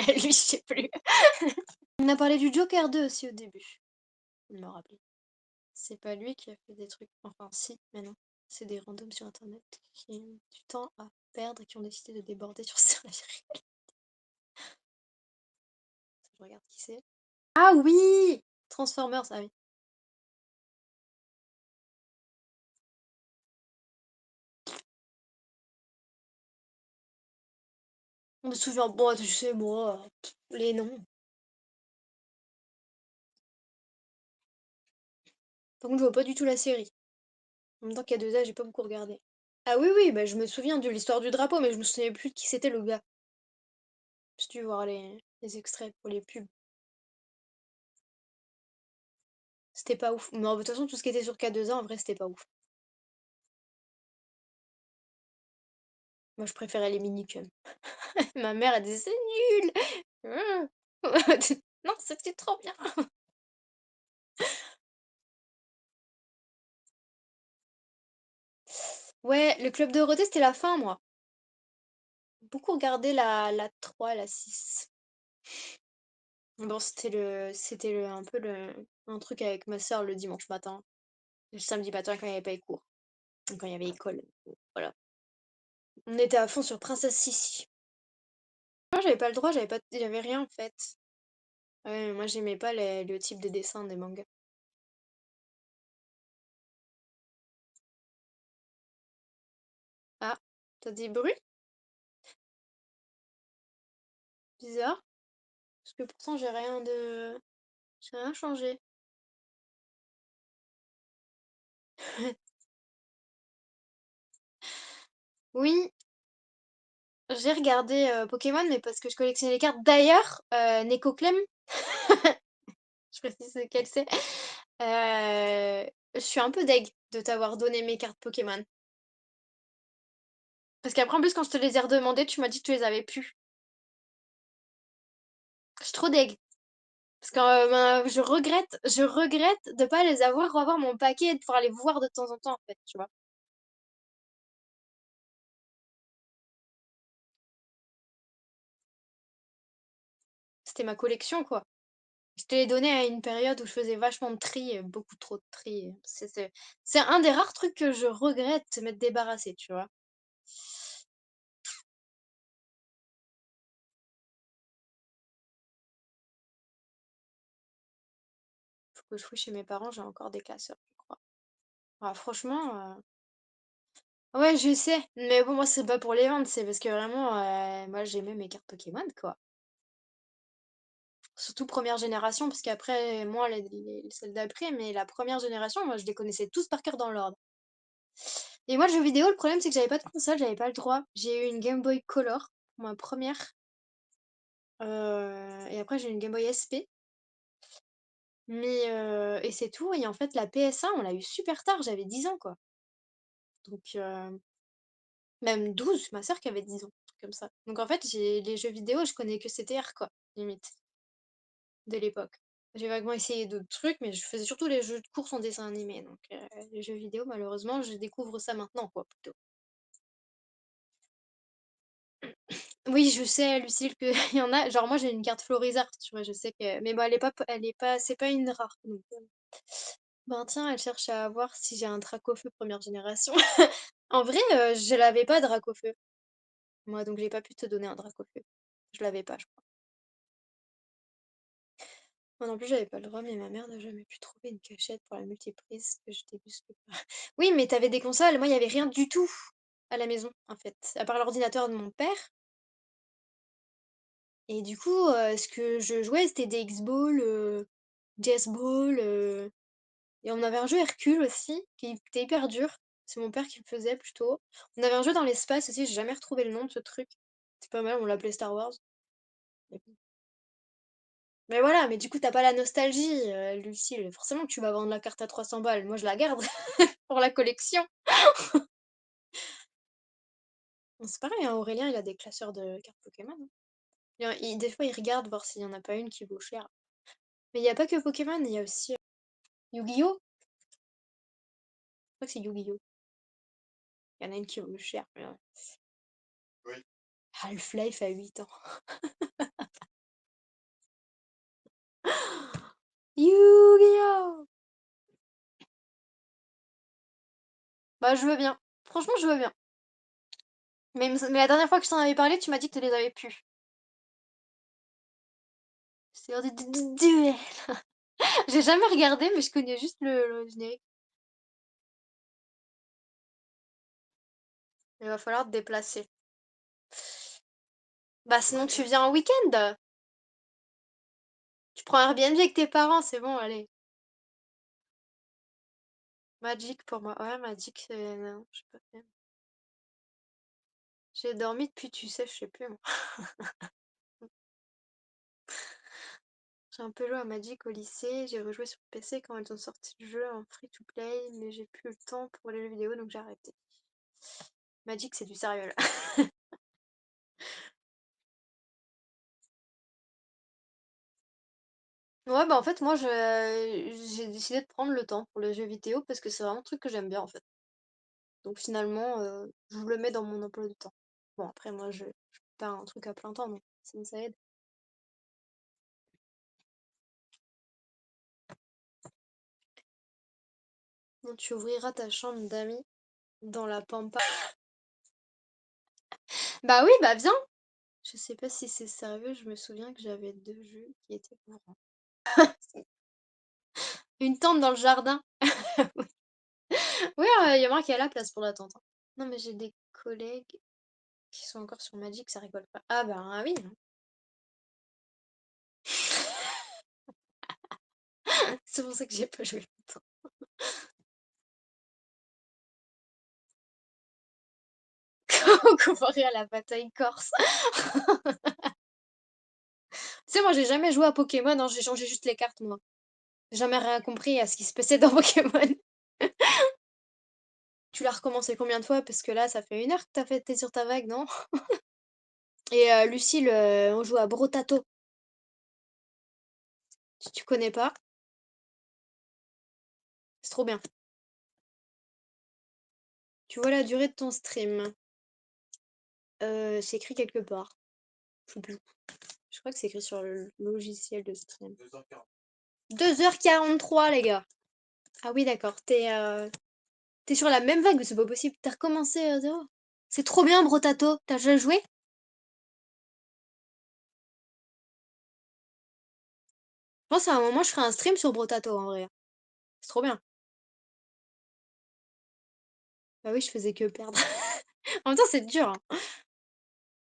Lui je sais plus. On a parlé du Joker 2 aussi au début. Je me rappelle. C'est pas lui qui a fait des trucs. Enfin, si, mais non. C'est des randoms sur internet qui ont du temps à perdre et qui ont décidé de déborder sur la vie. Je regarde qui c'est. Ah oui! Transformers, ah oui. On me souvient, bon, tu sais, moi, les noms. Par contre, je vois pas du tout la série. En même temps qu'il y a 2 ans, j'ai pas beaucoup regardé. Ah oui, oui, bah, je me souviens de l'histoire du drapeau, mais je me souviens plus de qui c'était le gars. Si tu veux voir les extraits pour les pubs. C'était pas ouf. Mais de toute façon, tout ce qui était sur K2A, en vrai, c'était pas ouf. Moi, je préférais les minicums. Ma mère, elle disait: «C'est nul!» Mmh. Non, c'était trop bien! Ouais, le Club Dorothée, c'était la fin, moi. Beaucoup regardé la 3, la 6. Bon, c'était un peu un truc avec ma sœur le dimanche matin. Le samedi matin quand il y avait pas les cours. Quand il y avait école. Voilà. On était à fond sur Princesse Sissi. Moi, j'avais pas le droit, j'avais rien en fait. Ouais, moi j'aimais pas le type de dessin des mangas. Ah, t'as des bruits? Bizarre, parce que pourtant j'ai rien changé. Oui, j'ai regardé Pokémon, mais parce que je collectionnais les cartes. D'ailleurs, Neko Clem, je précise quelle c'est. Je suis un peu deg de t'avoir donné mes cartes Pokémon. Parce qu'après, en plus, quand je te les ai redemandées, tu m'as dit que tu les avais plus. Je suis trop deg. Parce que ben, je regrette de pas les avoir, revoir mon paquet et de pouvoir les voir de temps en temps, en fait, tu vois. C'était ma collection, quoi. Je te l'ai donné à une période où je faisais vachement de tri, beaucoup trop de tri. C'est un des rares trucs que je regrette de m'être débarrassée, tu vois. Faut que je fouille chez mes parents, j'ai encore des classeurs, je crois. Ah, franchement, ouais, je sais, mais bon, moi, c'est pas pour les vendre, c'est parce que vraiment, moi, j'aimais mes cartes Pokémon, quoi. Surtout première génération, parce qu'après, moi, celles d'après, mais la première génération, moi, je les connaissais tous par cœur dans l'ordre. Et moi, le jeu vidéo, le problème, c'est que j'avais pas de console, j'avais pas le droit. J'ai eu une Game Boy Color, ma première, et après, j'ai eu une Game Boy SP. Mais, et c'est tout. Et en fait, la PS1, on l'a eu super tard, j'avais 10 ans, quoi. Donc, même 12, ma soeur qui avait 10 ans, un truc comme ça. Donc, en fait, les jeux vidéo, je connais que CTR, quoi, limite, de l'époque. J'ai vaguement essayé d'autres trucs, mais je faisais surtout les jeux de course en dessin animé. Donc, les jeux vidéo, malheureusement, je découvre ça maintenant, quoi, plutôt. Oui, je sais, Lucille, qu'il y en a. Genre, moi, j'ai une carte Florizard, tu vois, je sais que. Mais bon, c'est pas une rare. Donc, ben, tiens, elle cherche à voir si j'ai un Dracofeu première génération. En vrai, je l'avais pas Dracofeu. Moi, donc j'ai pas pu te donner un Dracofeu. Je l'avais pas, je crois. Moi non plus, j'avais pas le droit, mais ma mère n'a jamais pu trouver une cachette pour la multiprise que je débusque pas. Oui, mais t'avais des consoles. Moi, il y avait rien du tout à la maison, en fait, à part l'ordinateur de mon père. Et du coup, ce que je jouais, c'était des X-Ball, Jazz Ball, et on avait un jeu Hercule aussi, qui était hyper dur. C'est mon père qui le faisait plutôt. On avait un jeu dans l'espace aussi, j'ai jamais retrouvé le nom de ce truc. C'est pas mal, on l'appelait Star Wars. Mais voilà, mais du coup, t'as pas la nostalgie, Lucille. Forcément que tu vas vendre la carte à 300 balles. Moi, je la garde pour la collection. Bon, c'est pareil, hein, Aurélien, il a des classeurs de cartes Pokémon, hein. Des fois, il regarde voir s'il y en a pas une qui vaut cher. Mais il y a pas que Pokémon, il y a aussi Yu-Gi-Oh! Je crois que c'est Yu-Gi-Oh! Il y en a une qui vaut cher. Half-Life à 8 ans. Yu-Gi-Oh! Bah, je veux bien. Franchement, je veux bien. Mais la dernière fois que je t'en avais parlé, tu m'as dit que tu les avais plus. C'est l'heure du duel. J'ai jamais regardé, mais je connais juste le générique. Il va falloir te déplacer. Bah sinon tu viens en week-end. Tu prends un Airbnb avec tes parents, c'est bon, allez. Magic pour moi. Ouais, Magic, c'est... Non, j'ai pas fait. J'ai dormi depuis, tu sais, je sais plus, moi. J'ai un peu joué à Magic au lycée, j'ai rejoué sur PC quand ils ont sorti le jeu en free-to-play, mais j'ai plus le temps pour les jeux vidéo, donc j'ai arrêté. Magic, c'est du sérieux, là. Ouais, bah en fait, moi, j'ai décidé de prendre le temps pour les jeux vidéo parce que c'est vraiment un truc que j'aime bien, en fait. Donc finalement, je le mets dans mon emploi du temps. Bon, après, moi, je fais pas un truc à plein temps, mais ça aide. Donc, tu ouvriras ta chambre d'amis dans la pampa. Bah oui, bah viens! Je sais pas si c'est sérieux, je me souviens que j'avais deux jeux qui étaient ouverts. Une tente dans le jardin. Oui, il y a marqué à la place pour la tente, hein. Non, mais j'ai des collègues qui sont encore sur Magic, ça rigole pas. Ah bah oui, hein. C'est pour ça que j'ai pas joué longtemps. Comparé à la bataille corse. Tu sais, moi, j'ai jamais joué à Pokémon, hein, j'ai changé juste les cartes, moi. J'ai jamais rien compris à ce qui se passait dans Pokémon. Tu l'as recommencé combien de fois? Parce que là, ça fait 1 heure que t'es sur ta vague, non? Et Lucille, on joue à Brotato. Si tu connais pas, c'est trop bien. Tu vois la durée de ton stream. C'est écrit quelque part. Je sais plus. Je crois que c'est écrit sur le logiciel de stream. 2h43, les gars. Ah oui, d'accord. T'es sur la même vague, mais c'est pas possible. T'as recommencé à zéro. C'est trop bien, Brotato. T'as déjà joué? Je pense à un moment, je ferai un stream sur Brotato, en vrai. C'est trop bien. Bah oui, je faisais que perdre. En même temps, c'est dur, hein.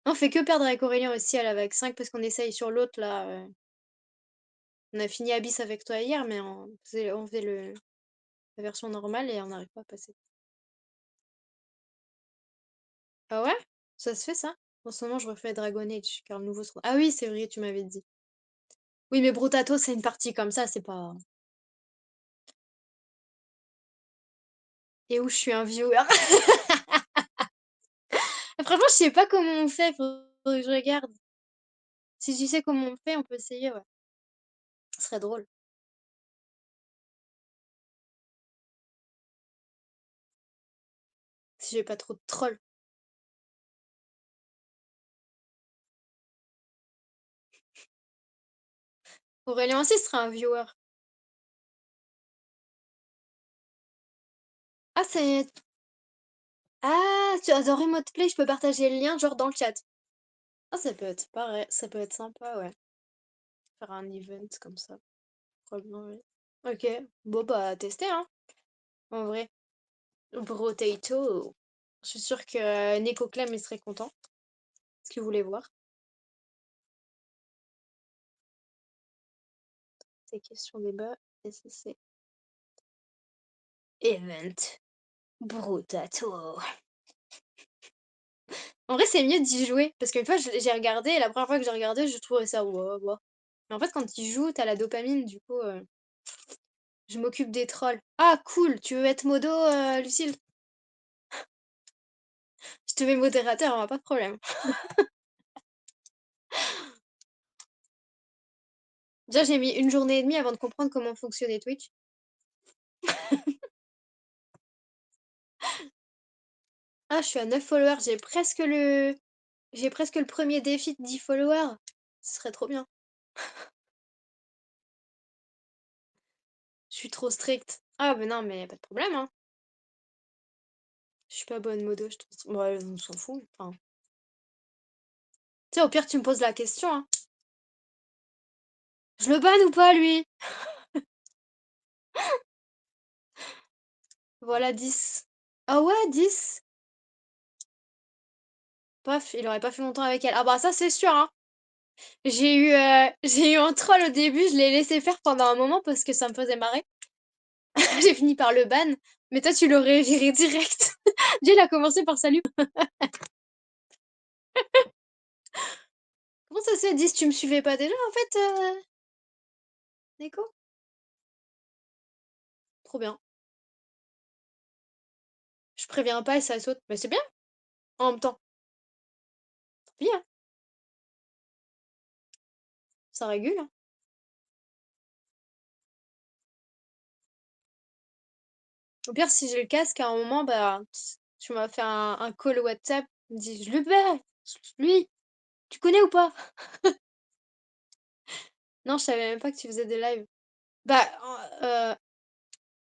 On fait que perdre avec Aurélien aussi à la vague 5 parce qu'on essaye sur l'autre, là. On a fini Abyss avec toi hier, mais on faisait la version normale et on n'arrive pas à passer. Ah ouais? Ça se fait, ça? En ce moment, je refais Dragon Age, car le nouveau sera... Ah oui, c'est vrai, tu m'avais dit. Oui, mais Brotato, c'est une partie comme ça, c'est pas... Et où je suis un viewer. Franchement, je sais pas comment on fait, faudrait que je regarde. Si tu sais comment on fait, on peut essayer, ouais. Ce serait drôle. Si j'ai pas trop de trolls. Aurélien aussi sera un viewer. Ah, c'est... Ah, dans Remote Play, je peux partager le lien, genre dans le chat. Ah, ça peut être pareil, ça peut être sympa, ouais. Faire un event comme ça. Probablement, ouais. Ok, bon bah, à tester, hein, en vrai. Brotato. Je suis sûre que Neko Clem, il serait content. Ce qu'il voulait voir. Ces questions débat, SCC. Event. Brotato. En vrai, c'est mieux d'y jouer. Parce qu'une fois, j'ai regardé, et la première fois que j'ai regardé, je trouvais ça wow, wow. Mais en fait, quand tu joues, t'as la dopamine, du coup, je m'occupe des trolls. Ah, cool, tu veux être modo, Lucille? Je te mets modérateur, on a pas de problème. Déjà, j'ai mis 1 journée et demie avant de comprendre comment fonctionnait Twitch. Ah, je suis à 9 followers, j'ai presque le premier défi de 10 followers. Ce serait trop bien. Je suis trop stricte. Ah, mais non, mais pas de problème, hein. Je suis pas bonne modo, je trouve. Ouais, on s'en fout. Enfin, tu sais, au pire, tu me poses la question, hein. Je le banne ou pas, lui? Voilà, 10. Ah ouais, 10. Paf, il aurait pas fait longtemps avec elle. Ah bah ça, c'est sûr, hein. J'ai eu un troll au début, je l'ai laissé faire pendant un moment parce que ça me faisait marrer. J'ai fini par le ban, mais toi, tu l'aurais viré direct. Dieu, il a commencé par salut. Comment ça se fait, 10, tu me suivais pas déjà, en fait, Nico? Trop bien. Je préviens pas et ça saute. Mais c'est bien, en même temps. Tant pis, hein. Ça régule, hein. Au pire, si j'ai le casque, à un moment, bah, tu m'as fait un call WhatsApp. Tu me dis, je le vais, lui, tu connais ou pas? Non, je savais même pas que tu faisais des lives. Bah,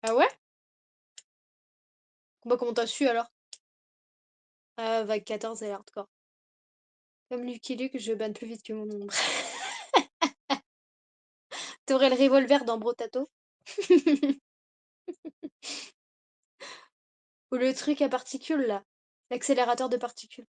ah ouais? Bah, comment t'as su alors? Ah, vague 14 et hardcore. Comme Lucky Luke, je banne plus vite que mon ombre. T'aurais le revolver dans Brotato? Ou le truc à particules là? L'accélérateur de particules.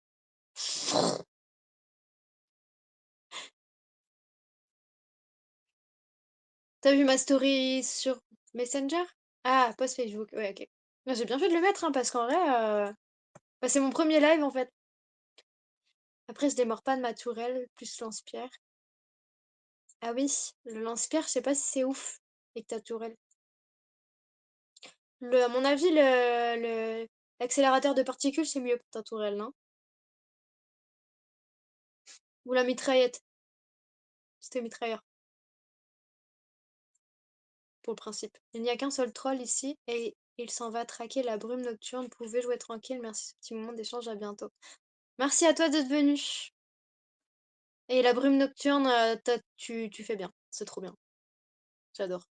T'as vu ma story sur Messenger? Ah, post Facebook, ouais, OK. Bah, j'ai bien fait de le mettre, hein, parce qu'en vrai, bah, c'est mon premier live, en fait. Après, je démords pas de ma tourelle, plus lance-pierre. Ah oui, le lance-pierre, je sais pas si c'est ouf avec ta tourelle. À mon avis, l'accélérateur de particules, c'est mieux pour ta tourelle, non? Ou la mitraillette, c'était mitrailleur, pour le principe. Il n'y a qu'un seul troll ici, et il s'en va traquer la brume nocturne. Vous pouvez jouer tranquille, merci ce petit moment d'échange, à bientôt. Merci à toi d'être venu. Et la brume nocturne, tu fais bien, c'est trop bien, j'adore.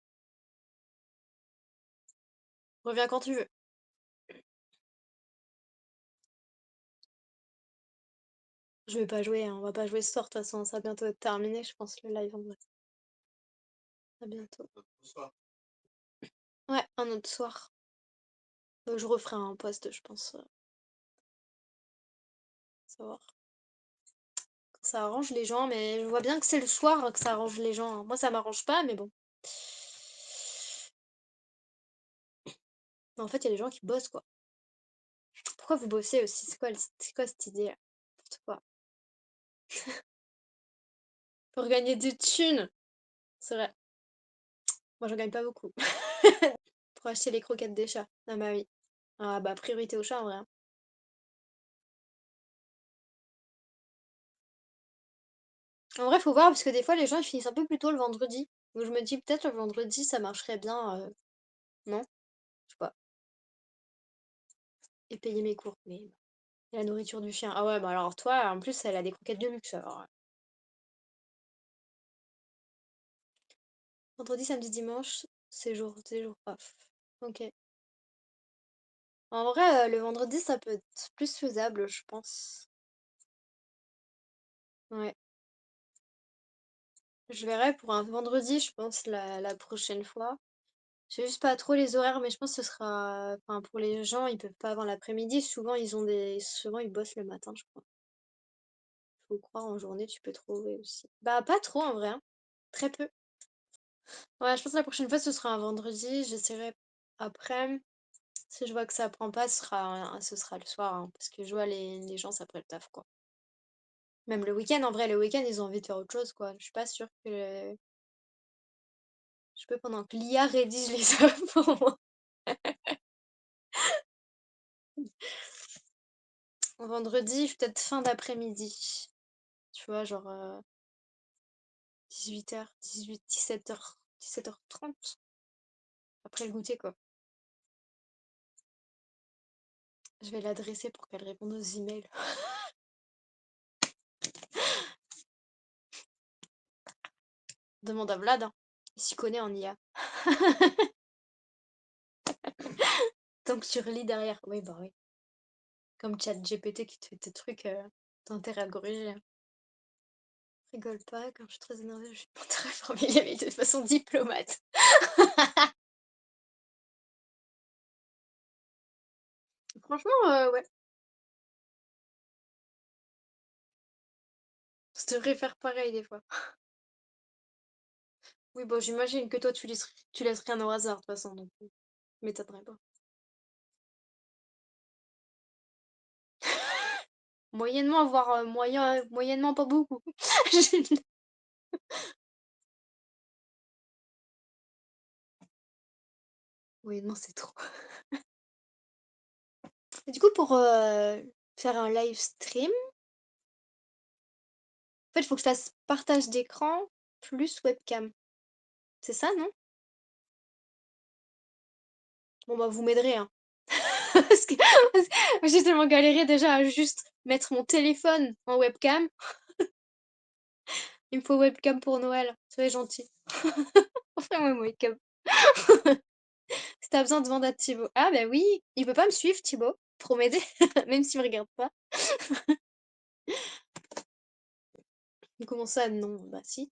Reviens quand tu veux. Je vais pas jouer, hein, on va pas jouer ce soir, de toute façon, ça va bientôt être terminé, je pense, le live en vrai. À bientôt. Ouais, un autre soir. Je referai un post, je pense, savoir. Quand ça arrange les gens, mais je vois bien que c'est le soir que ça arrange les gens, hein. Moi, ça m'arrange pas, mais bon. Mais en fait, il y a des gens qui bossent, quoi. Pourquoi vous bossez aussi? C'est quoi cette idée là? N'importe quoi. Pour gagner des thunes. C'est vrai. Moi, j'en gagne pas beaucoup. Pour acheter les croquettes des chats. Ah bah oui. Ah bah priorité aux chats en vrai, hein. En vrai, faut voir parce que des fois les gens ils finissent un peu plus tôt le vendredi. Donc je me dis peut-être le vendredi ça marcherait bien, non? Je sais pas. Et payer mes cours. Mais et la nourriture du chien. Ah ouais, bah alors toi, en plus elle a des croquettes de luxe alors. Vendredi, samedi, dimanche, c'est jours off. Ok. En vrai, le vendredi ça peut être plus faisable, je pense. Ouais. Je verrai pour un vendredi, je pense, la prochaine fois. Je sais juste pas trop les horaires, mais je pense que ce sera. Enfin, pour les gens, ils peuvent pas avant l'après-midi. Souvent, ils bossent le matin, je crois. Faut croire en journée, tu peux trouver aussi. Bah, pas trop en vrai, hein. Très peu. Ouais, je pense que la prochaine fois, ce sera un vendredi. J'essaierai après. Si je vois que ça prend pas, ce sera le soir, hein, parce que je vois les gens, ça après le taf, quoi. Même le week-end, en vrai, le week-end, ils ont envie de faire autre chose, quoi. Je suis pas sûre que. Je peux pendant que l'IA rédige les œuvres pour moi. Vendredi, peut-être fin d'après-midi. Tu vois, genre 18h, 17h, 17h30. Après le goûter, quoi. Je vais l'adresser pour qu'elle réponde aux emails. Demande à Vlad, hein. Il s'y connaît en IA. Tant que tu relis derrière. Oui, bah oui. Comme ChatGPT qui te fait tes trucs, t'as intérêt à le corriger, hein. Rigole pas, quand je suis très énervée, je suis pas très formée mais de façon diplomate. Franchement, ouais. Je devrais faire pareil des fois. Oui, bon, j'imagine que toi, tu laisses rien au hasard, de toute façon, donc m'étonnerait pas. Moyennement, voire moyennement pas beaucoup. Moyennement, c'est trop. Et du coup, pour faire un live stream, en fait, il faut que je fasse partage d'écran plus webcam. C'est ça, non? Bon, bah, vous m'aiderez, hein. Parce que j'ai tellement galéré déjà à juste mettre mon téléphone en webcam. Il me faut webcam pour Noël. Soyez gentil. Offrez-moi une webcam. Si t'as besoin, demande à Thibaut. Ah, bah oui, il peut pas me suivre, Thibaut, pour m'aider, même s'il me regarde pas. Comment ça, non? Bah si.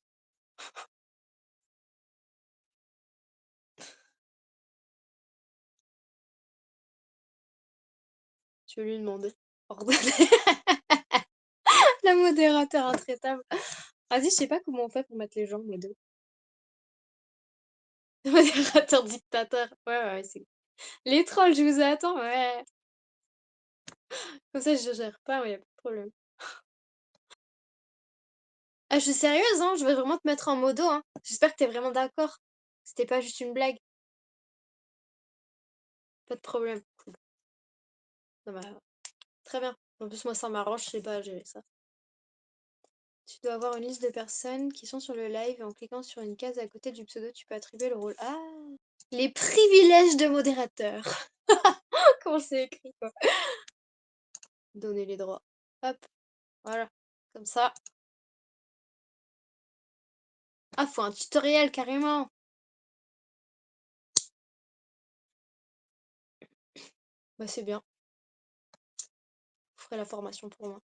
Tu veux lui demander. Ordonner. La modérateur intraitable. Vas-y, je sais pas comment on fait pour mettre les gens, les deux. Modérateur dictateur. Ouais, ouais, c'est les trolls, je vous attends, ouais. Comme ça, je gère pas, ouais, y a pas de problème. Ah, je suis sérieuse, hein, je vais vraiment te mettre en modo, hein. J'espère que t'es vraiment d'accord. C'était pas juste une blague. Pas de problème. Cool. Ça va. Très bien. En plus, moi, ça m'arrange, je sais pas gérer ça. Tu dois avoir une liste de personnes qui sont sur le live et en cliquant sur une case à côté du pseudo, tu peux attribuer le rôle. Ah! Les privilèges de modérateur. Comment c'est écrit, quoi? Donner les droits. Hop, voilà. Comme ça. Ah, faut un tutoriel, carrément. Bah, c'est bien. Vous ferez la formation pour moi.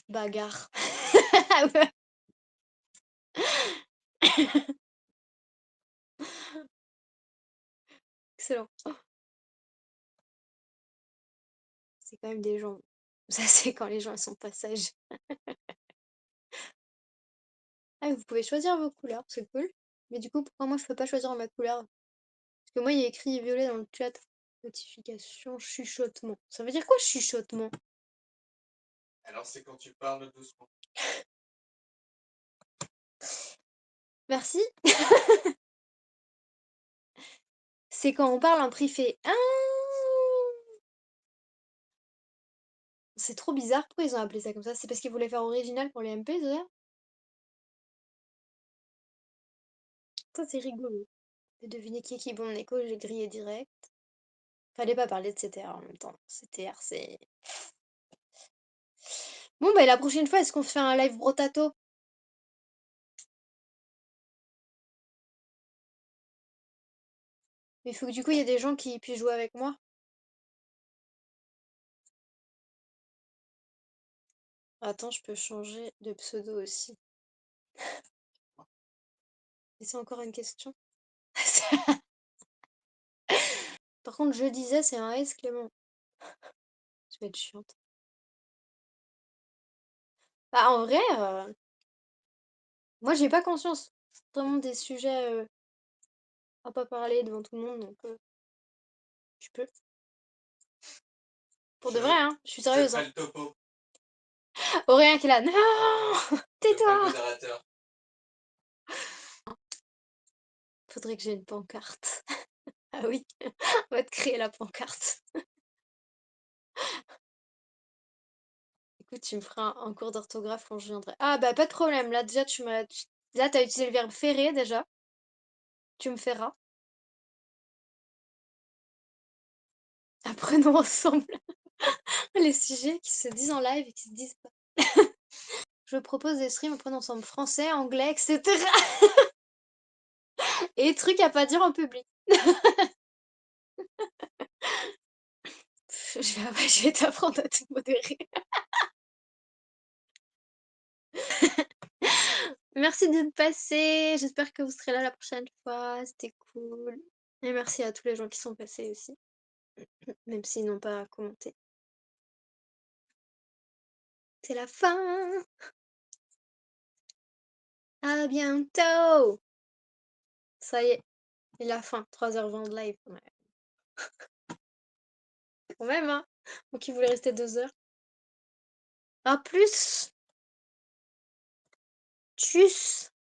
Bagarre. Excellent. C'est quand même des gens. Ça, c'est quand les gens ils sont pas sages. Ah, vous pouvez choisir vos couleurs, c'est cool. Mais du coup, pourquoi moi je peux pas choisir ma couleur? Parce que moi, il y a écrit violet dans le chat. Notification, chuchotement. Ça veut dire quoi, chuchotement? Alors, c'est quand tu parles doucement. Merci. C'est quand on parle en privé. Ah! C'est trop bizarre. Pourquoi ils ont appelé ça comme ça? C'est parce qu'ils voulaient faire original pour les MP, c'est ça? Ça, c'est rigolo. J'ai deviné qui est bon en écho, j'ai grillé direct. Fallait pas parler de CTR en même temps. CTR, c'est... Bon, bah la prochaine fois, est-ce qu'on fait un live brotato? Mais il faut que du coup, il y ait des gens qui puissent jouer avec moi. Attends, je peux changer de pseudo aussi. Et c'est encore une question. Par contre, je disais, c'est un S Clément. Je vais être chiante. Bah, en vrai, moi, j'ai pas conscience. C'est vraiment des sujets à pas parler devant tout le monde, donc tu peux. Pour de vrai, hein, je suis Je te sérieuse, ferai hein. le topo. Aurélien qui est là. Non! Je ferai le Tais-toi! modérateur. Faudrait que j'ai une pancarte. Ah oui, on va te créer la pancarte. Écoute, tu me feras un cours d'orthographe quand je viendrai. Ah bah pas de problème, là déjà Là t'as utilisé le verbe ferrer déjà. Tu me feras. Apprenons ensemble les sujets qui se disent en live et qui se disent pas. Je propose des streams apprenons ensemble français, anglais, etc. Et trucs à pas dire en public. Je vais t'apprendre à tout modérer. Merci d'être passé. J'espère que vous serez là la prochaine fois. C'était cool. Et merci à tous les gens qui sont passés aussi, même s'ils n'ont pas commenté. C'est la fin. À bientôt. Ça y est, c'est la fin. 3h20 de live. Ouais. Quand même, hein. Moi qui voulais rester 2 heures. À plus. Tchuss.